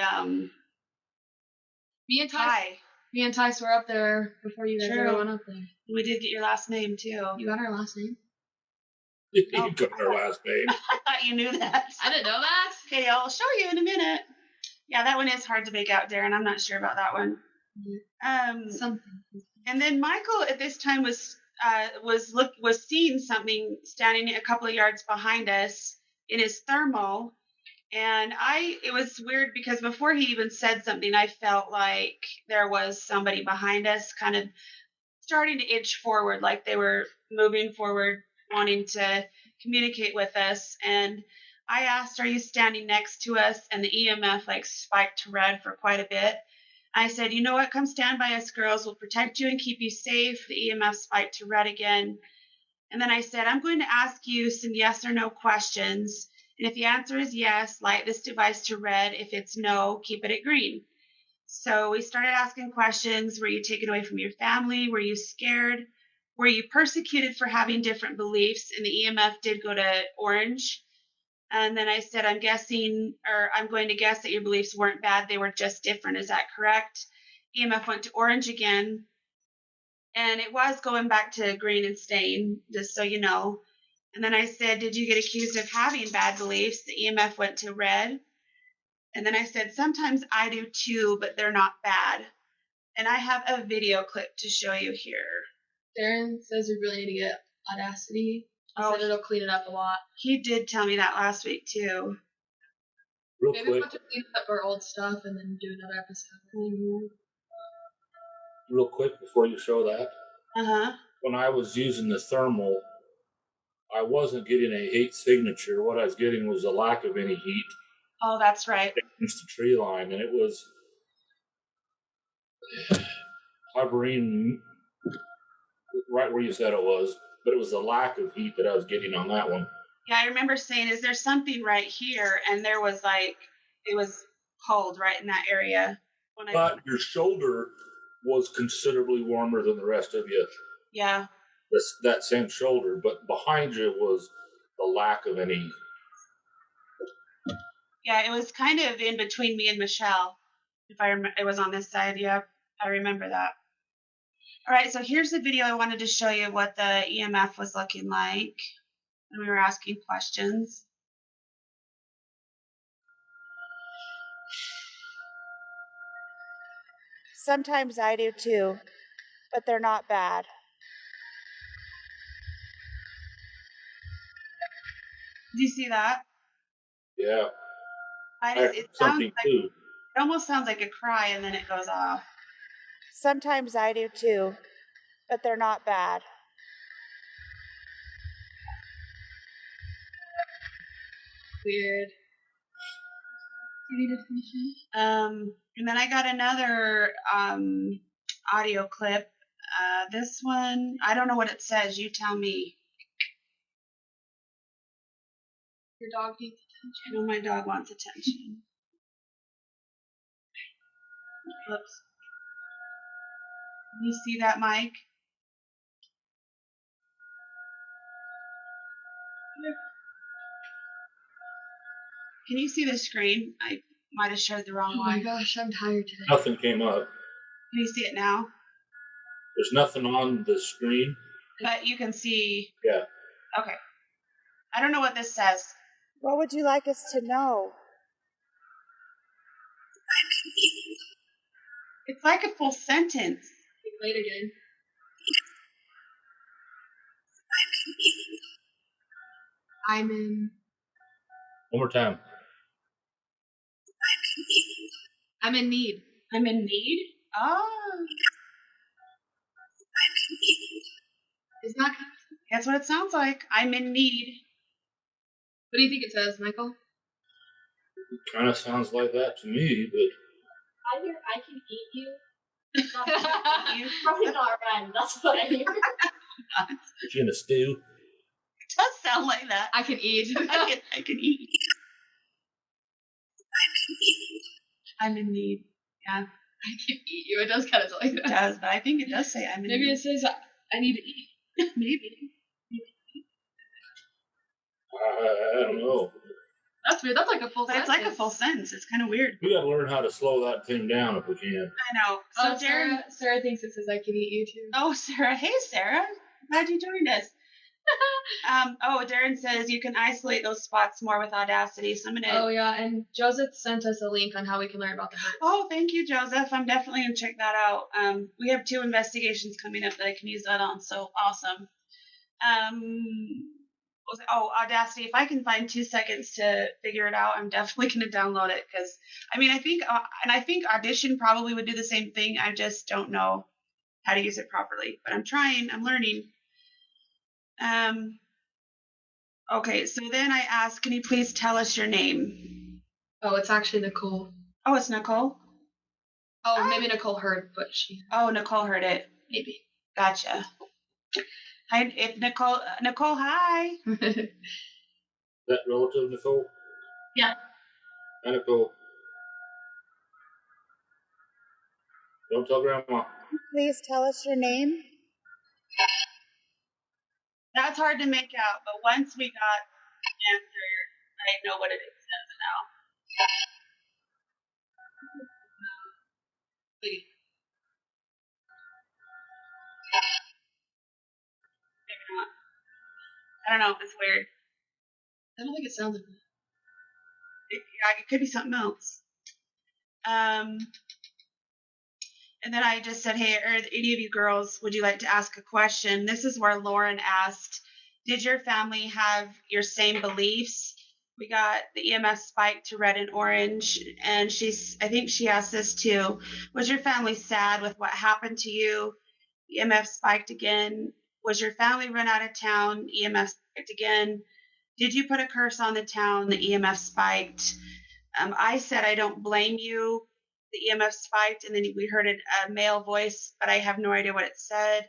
Me and Tice. hi. Me and Tice were up there before you guys True. ever went up there. We did get your last name too. You got our last name? You got our last name. I thought you knew that. I didn't know that. Okay, I'll show you in a minute. Yeah, that one is hard to make out, Darren. I'm not sure about that one. Something. And then Michael at this time was seeing something standing a couple of yards behind us in his thermal, and it was weird because before he even said something, I felt like there was somebody behind us, kind of starting to inch forward, like they were moving forward, wanting to communicate with us. And I asked, "Are you standing next to us?" And the EMF like spiked to red for quite a bit. I said, "You know what? Come stand by us, girls. We'll protect you and keep you safe." The EMF spiked to red again. And then I said, "I'm going to ask you some yes or no questions. And if the answer is yes, light this device to red. If it's no, keep it at green." So we started asking questions. Were you taken away from your family? Were you scared? Were you persecuted for having different beliefs? And the EMF did go to orange. And then I said, I'm going to guess that your beliefs weren't bad. They were just different. Is that correct? EMF went to orange again. And it was going back to green and staying, just so you know. And then I said, did you get accused of having bad beliefs? The EMF went to red. And then I said, sometimes I do too, but they're not bad. And I have a video clip to show you here. Darren says we really need to get Audacity. He said it'll clean it up a lot. He did tell me that last week too. Maybe we'll just clean up our old stuff and then do another episode. Mm-hmm. Real quick before you show that. Uh-huh. When I was using the thermal, I wasn't getting a heat signature. What I was getting was a lack of any heat. Oh, that's right. Against the tree line, and it was hovering right where you said it was, but it was the lack of heat that I was getting on that one. Yeah, I remember saying, is there something right here? And there was it was cold right in that area. But your shoulder was considerably warmer than the rest of you. Yeah. That same shoulder, but behind you was the lack of any. Yeah, it was kind of in between me and Michelle. If I remember, it was on this side. Yeah, I remember that. All right, so here's the video I wanted to show you what the EMF was looking like when we were asking questions. Sometimes I do too, but they're not bad. Did you see that? Yeah. It almost sounds like a cry and then it goes off. Sometimes I do too, but they're not bad. Weird. Do you need to finish it? And then I got another audio clip. This one, I don't know what it says. You tell me. Your dog needs attention. No, my dog wants attention. Whoops. You see that, Mike? Can you see the screen? I might have showed the wrong one. Oh my gosh, I'm tired today. Nothing came up. Can you see it now? There's nothing on the screen. But you can see. Yeah. Okay. I don't know what this says. What would you like us to know? It's like a full sentence. Play it again. I'm in. One more time. I'm in need. I'm in need? Oh. Isn't that? That's what it sounds like. I'm in need. What do you think it says, Michael? Kind of sounds like that to me, but I hear I can eat you. You probably not right. That's what I hear. is she in a stew? It does sound like that. I can eat. I can eat. I'm in need. Yeah, I can eat you. It does kind of sound like it that. does, but I think it does say I'm in Maybe need. it says I need to eat. Maybe. I don't know. That's weird. That's like a full But it's sentence. like a full sentence. It's kind of weird. We got to learn how to slow that thing down if we can. I know. So So Darren. Sarah thinks it says I can eat you too. Oh, Sarah. Hey, Sarah. Glad you joined us. Darren says you can isolate those spots more with Audacity. So I'm gonna. Oh yeah, and Joseph sent us a link on how we can learn about the birds. Oh, thank you, Joseph. I'm definitely gonna check that out. We have 2 investigations coming up that I can use that on. So awesome. Audacity. If I can find 2 seconds to figure it out, I'm definitely gonna download it because I think Audition probably would do the same thing. I just don't know how to use it properly, but I'm trying. I'm learning. Okay, so then I asked, can you please tell us your name? Oh, it's actually Nicole. Oh, it's Nicole? Oh, maybe Nicole heard, but she Oh, Nicole heard it. maybe. Gotcha. Hi, if Nicole, hi. That relative, Nicole? Yeah. Hi, Nicole. Don't tell Grandma. Please tell us your name. That's hard to make out, but once we got the answer, I know what it says now. Wait. Maybe not. I don't know. It's weird. I don't think it sounds like that. It could be something else. And then I just said, hey, are any of you girls, would you like to ask a question? This is where Lauren asked, did your family have your same beliefs? We got the EMF spike to red and orange. And I think she asked this too. Was your family sad with what happened to you? EMF spiked again. Was your family run out of town? EMF spiked again. Did you put a curse on the town? The EMF spiked. I said, I don't blame you. The EMF spiked, and then we heard a male voice, but I have no idea what it said.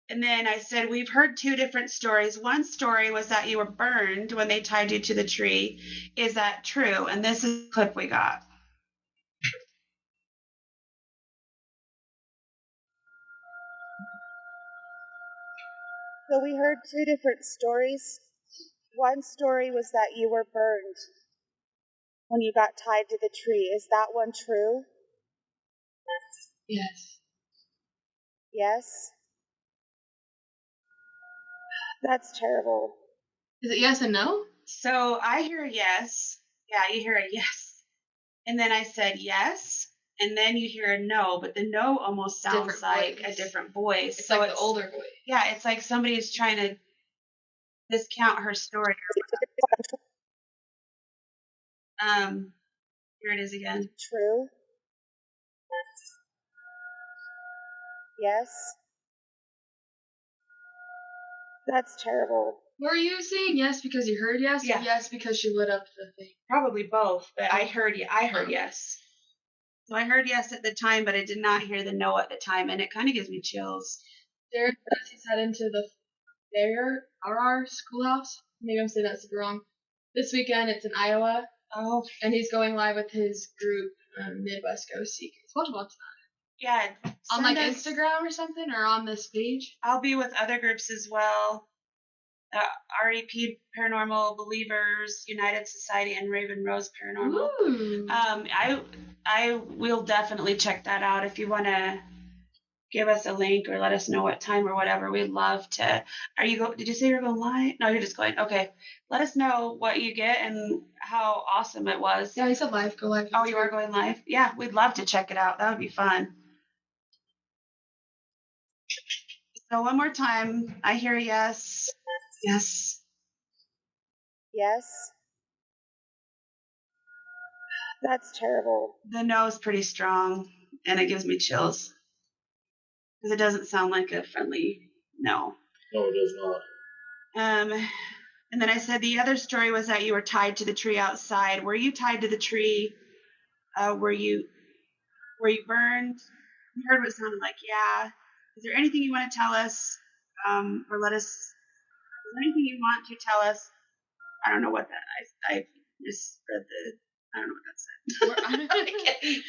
And then I said, we've heard 2 different stories. One story was that you were burned when they tied you to the tree. Is that true? And this is the clip we got. So we heard 2 different stories. One story was that you were burned when you got tied to the tree. Is that one true? Yes. Yes. That's terrible. Is it yes and no? So I hear yes. Yeah, you hear a yes. And then I said yes. And then you hear a no, but the no almost sounds Different like voice. a different voice. It's so like the older voice. Yeah, it's like somebody's trying to discount her story. Here it is again. True. Yes. That's terrible. Were you saying yes because you heard yes, Yeah. or yes because she lit up the thing? Probably both, but I heard yes. So I heard yes at the time, but I did not hear the no at the time, and it kind of gives me chills. Derek says he's heading to the fair, our schoolhouse. Maybe I'm saying that super wrong. This weekend it's in Iowa. Oh, And he's going live with his group, Midwest Ghost Seekers. Watch that. yeah. On like send us- Instagram or something, or on this page. I'll be with other groups as well. REP Paranormal Believers, United Society, and Raven Rose Paranormal. Ooh. I will definitely check that out if you want to give us a link or let us know what time or whatever. We'd love to. Did you say you're going live? No, you're just going. Okay. Let us know what you get and how awesome it was. Yeah, he said live. Go live. Oh, you are going live? Yeah, we'd love to check it out. That would be fun. So one more time. I hear yes. Yes. Yes. That's terrible. The no is pretty strong, and it gives me chills because it doesn't sound like a friendly no. No, it does not. And then I said the other story was that you were tied to the tree outside. Were you tied to the tree? Were you burned? You heard what it sounded like. Yeah. Is there anything you want to tell us, or let us? Is there anything you want to tell us? I don't know what that. I misread the. I don't know what that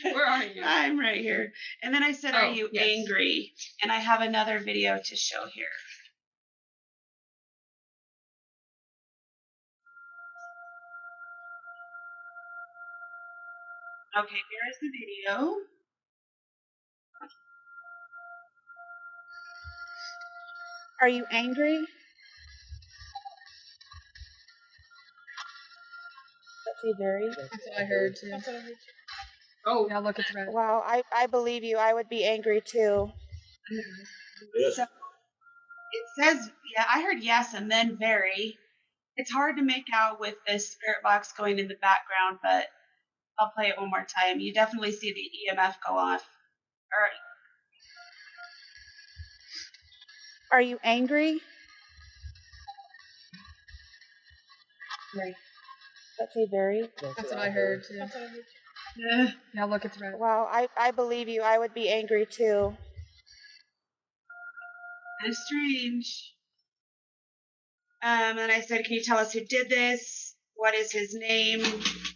said. Where are you? I'm right here. And then I said, "Are you yes. angry?" And I have another video to show here. Okay, here is the video. Are you angry? Let's see, very. That's what I heard too. Oh, yeah, look, it's red. Wow, I believe you. I would be angry too. Yes. So it says, yeah, I heard yes and then very. It's hard to make out with this spirit box going in the background, but I'll play it one more time. You definitely see the EMF go off. Are you angry? Right. Let's see, very. That's what I heard too. Yeah, look, it's red. Wow, I believe you. I would be angry too. Kind of strange. And I said, can you tell us who did this? What is his name?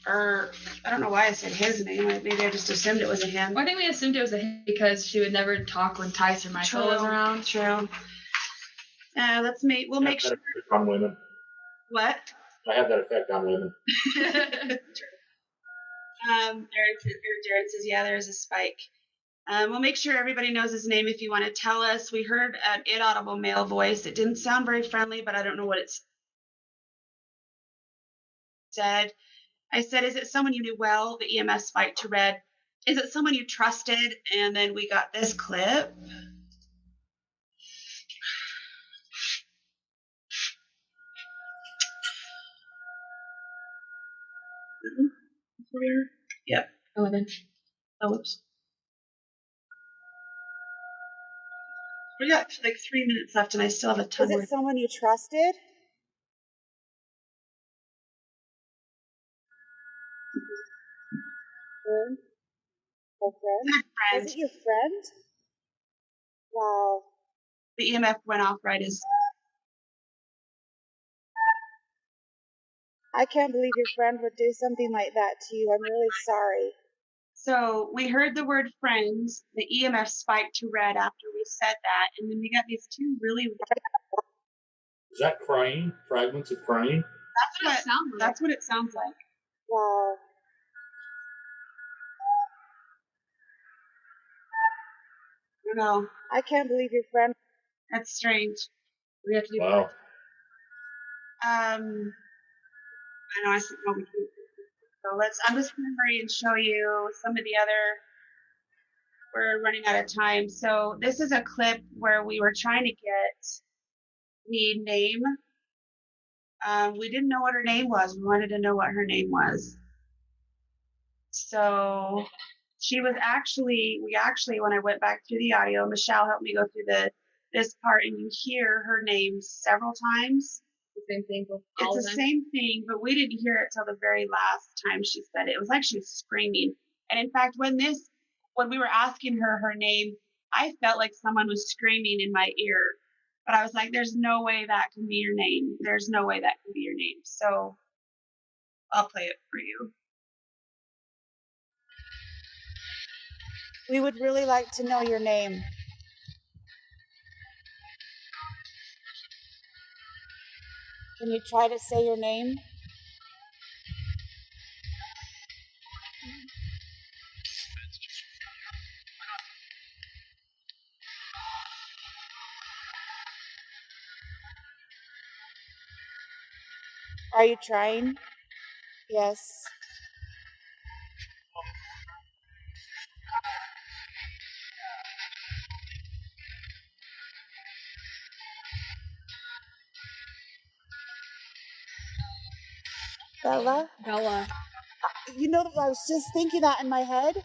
Or I don't know why I said his name. Maybe I just assumed it was a him. Well, I think we assumed it was a him because she would never talk when Tyson Michael was around. True. We'll make sure. On women. What? I have that effect on women. True. Darren says, yeah, there's a spike. We'll make sure everybody knows his name if you want to tell us. We heard an inaudible male voice. It didn't sound very friendly, but I don't know what it said. I said, is it someone you knew well? The EMS spiked to red. Is it someone you trusted? And then we got this clip. Yep. 11. Oh, whoops. We got like 3 minutes left, and I still have a ton Is more. it someone you trusted? Friend? A friend? Friend. Was it your friend? Wow. The EMF went off right as. I can't believe your friend would do something like that to you. I'm really sorry. So we heard the word friends. The EMF spiked to red after we said that, and then we got these two really. Is that crying? Fragments of crying? That's what it sounds like. Wow. No, I can't believe your friend. that's strange. We have to do Wow. I know I said no, we can't. So I'm just going to hurry and show you some of the other. We're running out of time. So this is a clip where we were trying to get the name. We didn't know what her name was. We wanted to know what her name was. So when I went back through the audio, Michelle helped me go through this part, and you hear her name several times. the same thing. It's the same thing, but we didn't hear it till the very last time she said it. It was like she was screaming. And in fact, when we were asking her name, I felt like someone was screaming in my ear. But I was like, there's no way that can be your name. There's no way that can be your name. So I'll play it for you. We would really like to know your name. Can you try to say your name? Are you trying? Yes. Bella? Bella. You know, I was just thinking that in my head,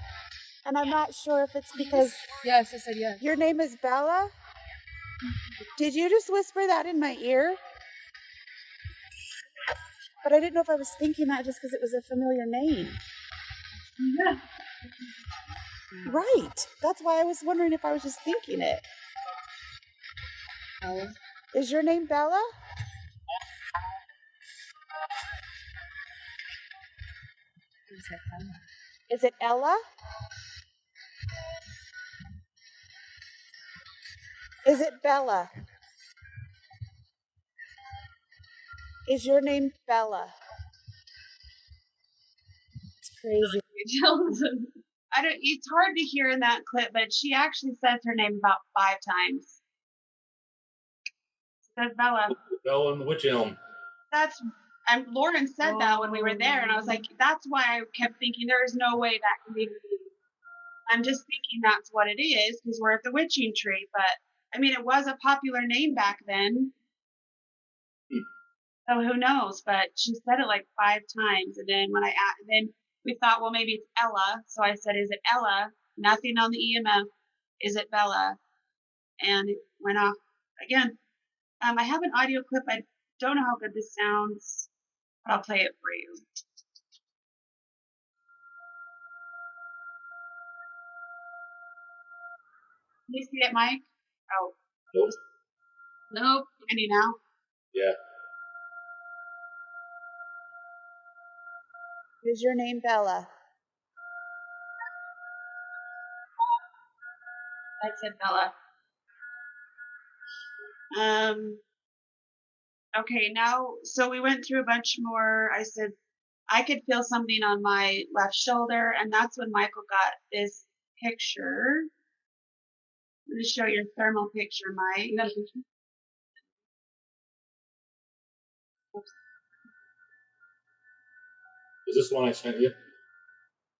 and I'm not sure if it's because Yes, I said yes. your name is Bella. Did you just whisper that in my ear? But I didn't know if I was thinking that just because it was a familiar name. Yeah. Right. That's why I was wondering if I was just thinking it. Bella. Is your name Bella? Is it Ella? Is it Bella? Is your name Bella? It's crazy. I don't. It's hard to hear in that clip, but she actually says her name about 5 times. She says Bella. Bella and the Witch Elm. That's and Lauren said that when we were there, and I was like, that's why I kept thinking there's no way that can be me. I'm just thinking that's what it is because we're at the witching tree. But I mean, it was a popular name back then, so who knows? But she said it like 5 times, and then then we thought, well, maybe it's Ella. So I said, is it Ella? Nothing on the EMF. Is it Bella? And it went off again. I have an audio clip. I don't know how good this sounds, but I'll play it for you. Can you see it, Mike? Oh, Nope. nope. Can you now? Yeah. Is your name Bella? I said Bella. Okay, now, so we went through a bunch more. I said, I could feel something on my left shoulder, and that's when Michael got this picture. I'm going to show your thermal picture, Mike. Is this the one I sent you?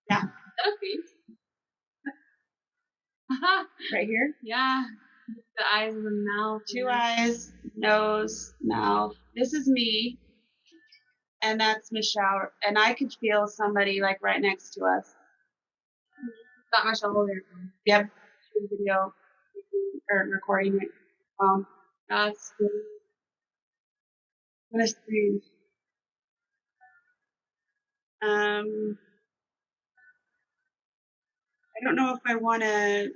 Yeah. Okay. Right here. Yeah. The eyes and the mouth. 2 eyes, nose, mouth. This is me, and that's Michelle. And I could feel somebody like right next to us. Got my shoulder. Yep. Video or recording it. That's What a strange. I don't know if I want to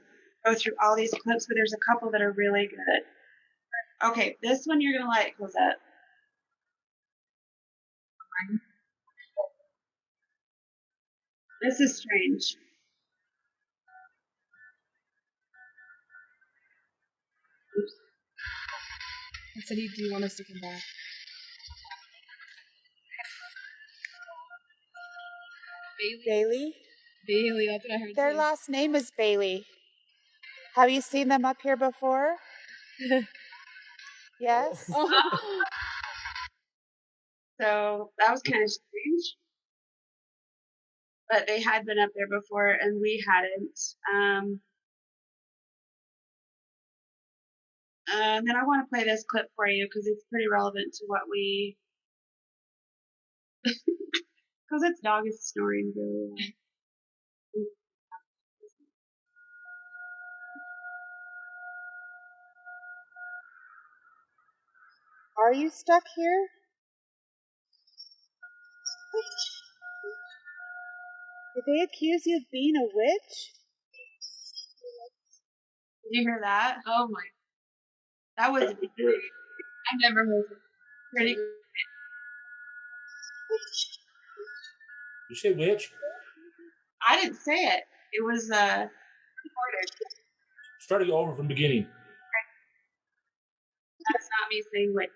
go through all these clips, but there's a couple that are really good. Okay, this one you're gonna like, Cosette. This is strange. Oops. said, do you want us to come back? Bailey? Bailey, that's what I heard. Their too. last name is Bailey. Have you seen them up here before? Yes? Oh. So that was kind of strange. But they had been up there before, and we hadn't. And then I want to play this clip for you because it's pretty relevant to what we. Cosette's dog is snoring really loud. Are you stuck here? Did they accuse you of being a witch? Did you hear that? Oh my. That was I never heard it. pretty. You say witch? I didn't say it. It was recorded. Starting over from the beginning. That's not me saying witch.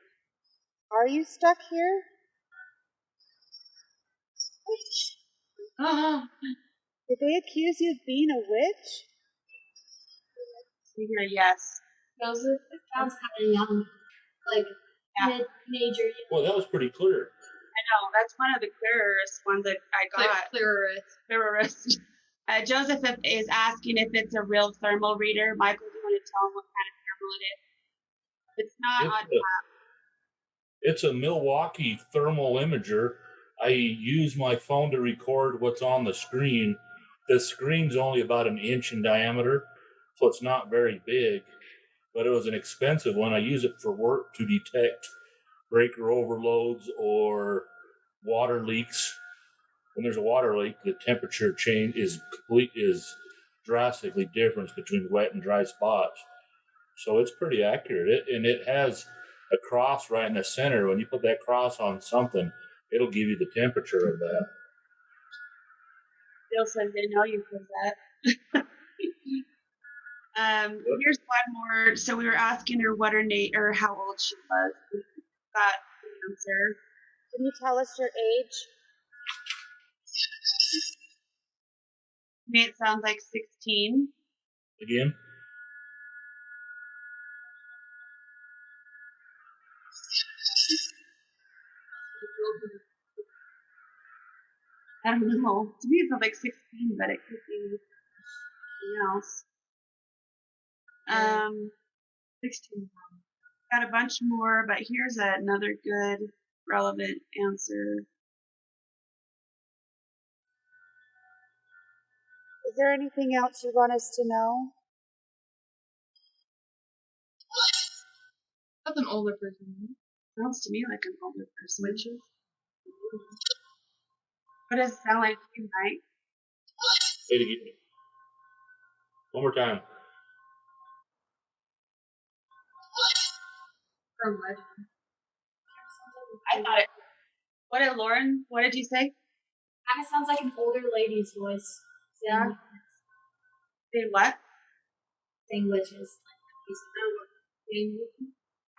Are you stuck here? Oh. Did they accuse you of being a witch? You hear yes. It sounds kind of young, like Yeah. major. Well, that was pretty clear. know, that's one of the clearest ones that I got. Clearest. Joseph is asking if it's a real thermal reader. Michael, do you want to tell him what kind of thermal it is? It's not on. It's a Milwaukee thermal imager. I use my phone to record what's on the screen. The screen's only about an inch in diameter, so it's not very big, but it was an expensive one. I use it for work to detect breaker overloads or water leaks. When there's a water leak, the temperature change is drastically different between wet and dry spots. So it's pretty accurate. And it has a cross right in the center. When you put that cross on something, it'll give you the temperature of that. Bill says they know you for that. Here's one more. So we were asking her what her name or how old she was. We got the answer. Can you tell us your age? To me, it sounds like 16. Again? I don't know. To me, it sounds like 16, but it could be something else. 16. Got a bunch more, but here's another good, relevant answer. Is there anything else you want us to know? That's an older person. Sounds to me like an older person. Witches. What does it sound like to you, Mike? Say it again. One more time. From Legend. I thought it. What did Lauren? What did you say? Kind of sounds like an older lady's voice. Yeah. Say what? Saying witches.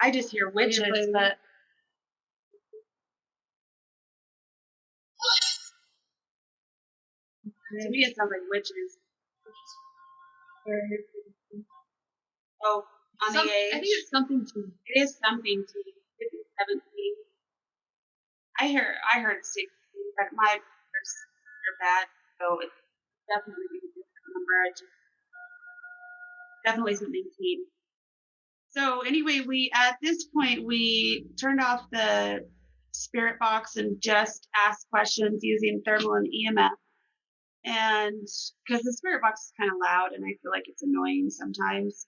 I just hear witches, but to me it sounds like witches. Oh, on the age. I think it's something to. It is something to 17. I heard 16, but my numbers are bad, so it's definitely a different number. Definitely something teen. So anyway, we at this point we turned off the spirit box and just asked questions using thermal and EMF. And because the spirit box is kind of loud and I feel like it's annoying sometimes.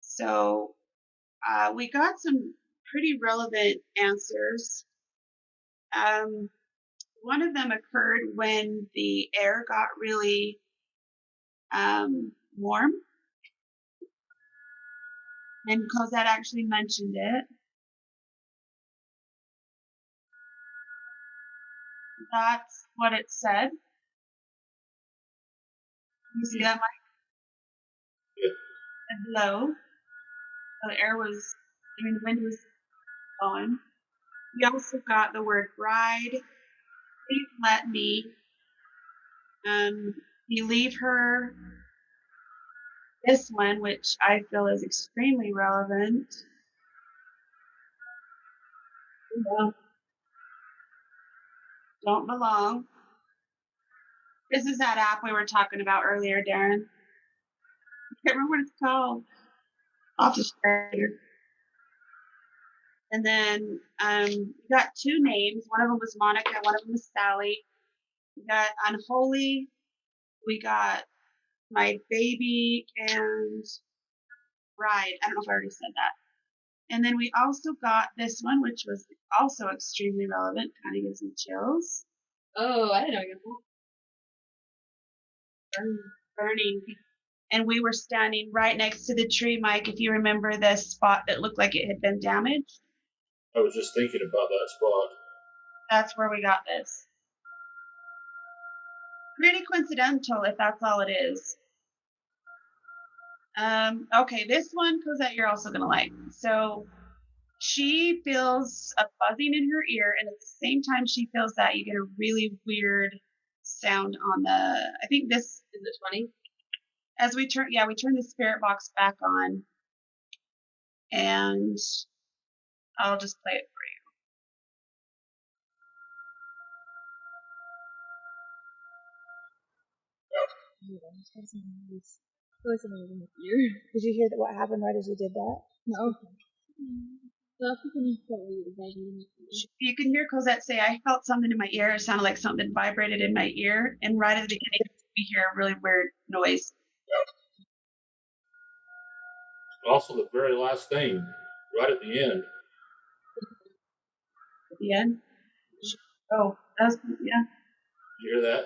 So we got some pretty relevant answers. One of them occurred when the air got really warm. And Cosette actually mentioned it. That's what it said. You see that, Mike? Yeah. And low. So the air was, the wind was blowing. We also got the word bride. Please let me believe her. This one, which I feel is extremely relevant. Don't belong. This is that app we were talking about earlier, Darren. I can't remember what it's called. I'll just share it. And then we got two names. One of them was Monica. One of them was Sally. We got Unholy. We got My Baby and Bride. I don't know if I already said that. And then we also got this one, which was also extremely relevant. Kind of gives me chills. Oh, I didn't know you Burning. And we were standing right next to the tree, Mike, if you remember the spot that looked like it had been damaged. I was just thinking about that spot. That's where we got this. Pretty coincidental, if that's all it is. Okay, this one, Cosette, you're also gonna like. So she feels a buzzing in her ear, and at the same time she feels that, you get a really weird sound on the. I think this is it 20. As we turn the spirit box back on, and I'll just play it for Did you hear that what happened right as you did that? You could hear Cosette say, I felt something in my ear. It sounded like something vibrated in my ear. And right at the beginning, we hear a really weird noise. Also, the very last thing, right at the end. At the end? Oh, that was, yeah. You hear that?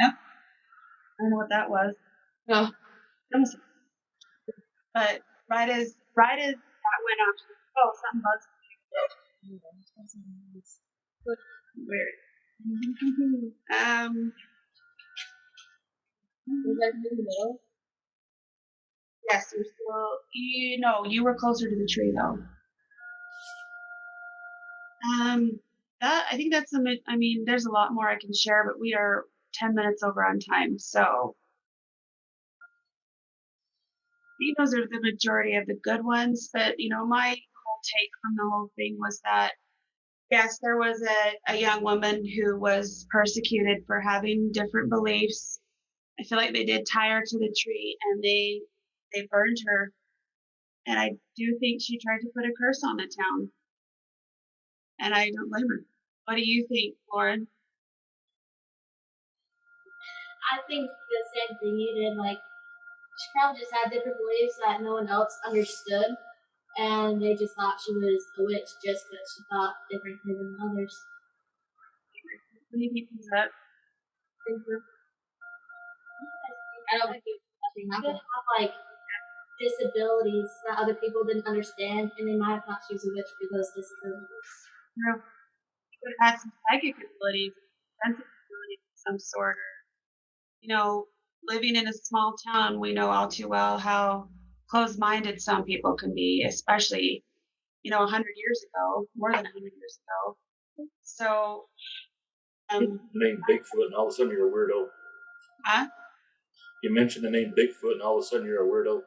Yep. I don't know what that was. No. But right as that went off, oh, something buzzed. Weird. Was that in the middle? Yes, we're still. You were closer to the tree though. That I think that's I mean, there's a lot more I can share, but we are 10 minutes over on time, so. I think those are the majority of the good ones, but my whole take from the whole thing was that yes, there was a young woman who was persecuted for having different beliefs. I feel like they did tie her to the tree and they burned her. And I do think she tried to put a curse on the town. And I don't blame her. What do you think, Lauren? I think the same thing you did. Like, she probably just had different beliefs that no one else understood, and they just thought she was a witch just because she thought differently than others. What do you think is that? I don't think nothing She could happened. have like disabilities that other people didn't understand, and they might have thought she was a witch for those disabilities. No. She could have had some psychic abilities, sensitive abilities of some sort, or living in a small town, we know all too well how closed-minded some people can be, especially, 100 years ago, more than 100 years ago. So, The name Bigfoot, and all of a sudden you're a weirdo. huh? You mentioned the name Bigfoot, and all of a sudden you're a weirdo.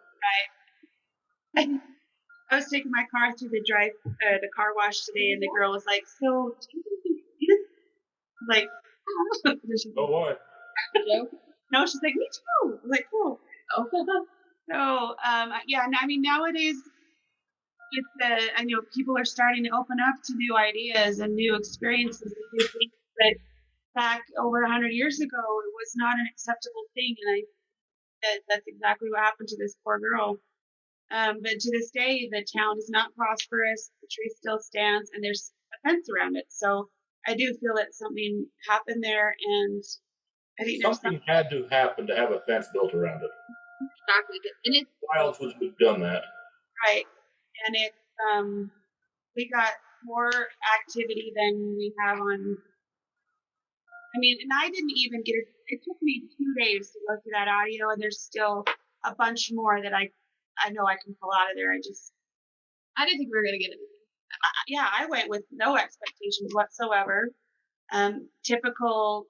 Right. I was taking my car through the car wash today, and the girl was like, "So, do you think you can eat it?" Like, Oh boy. no, she's like, "Me too." I was like, "Cool." Oh. So, yeah, I mean, nowadays, I know people are starting to open up to new ideas and new experiences and new things, but back over 100 years ago, it was not an acceptable thing, and that's exactly what happened to this poor girl. But to this day, the town is not prosperous. The tree still stands, and there's a fence around it. So I do feel that something happened there, and I think there's Something had to happen to have a fence built around it. Exactly. And it's Why else would you have done that? right, and we got more activity than we have on. I mean, and I didn't even get it. It took me 2 days to go through that audio, and there's still a bunch more that I know I can pull out of there. I didn't think we were gonna get anything. Yeah, I went with no expectations whatsoever. Typical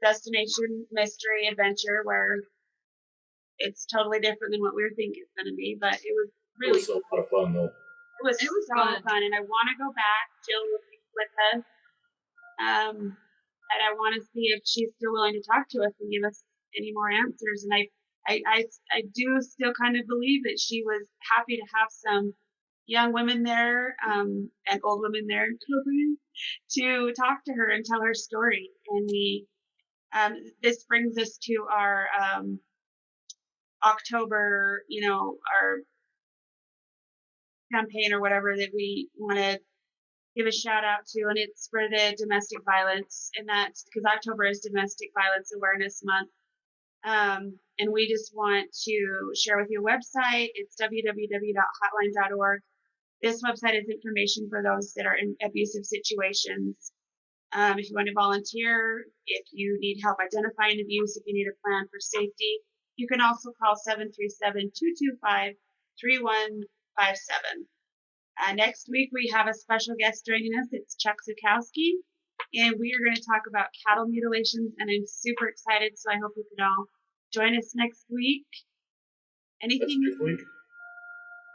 destination mystery adventure where it's totally different than what we were thinking it's going to be, but it was It really was a lot of fun, though. It was so fun, and I want to go back. Jill will be with us, and I want to see if she's still willing to talk to us and give us any more answers. And I do still kind of believe that she was happy to have some young women there and old women there to talk to her and tell her story. And this brings us to our October, our campaign or whatever that we want to give a shout out to, and it's for the domestic violence, and that's because October is Domestic Violence Awareness Month. And we just want to share with you a website. It's www.hotline.org. This website is information for those that are in abusive situations. If you want to volunteer, if you need help identifying abuse, if you need a plan for safety, you can also call 737-225-3157. Next week, we have a special guest joining us. It's Chuck Zukowski, and we are going to talk about cattle mutilations, and I'm super excited, so I hope you can all join us next week. Anything? That's next week?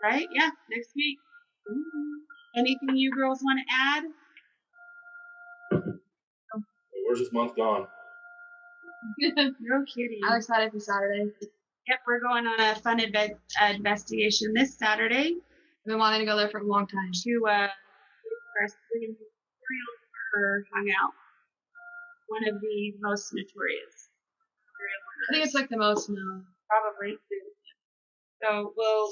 Right? Yeah, next week. Anything you girls want to add? Where's this month gone? No kidding. I'm excited for Saturday. Yep, we're going on a fun investigation this Saturday I've been wanting to go there for a long time. to where a serial murderer hung out. One of the most notorious serial I think it's like the most known. probably. So we'll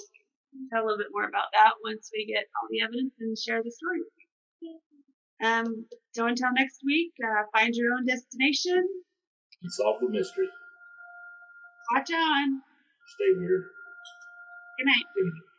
tell a little bit more about that once we get all the evidence and share the story with you. So until next week, find your own destination. And solve the mystery. Watch on. Stay weird. Good night. Good night.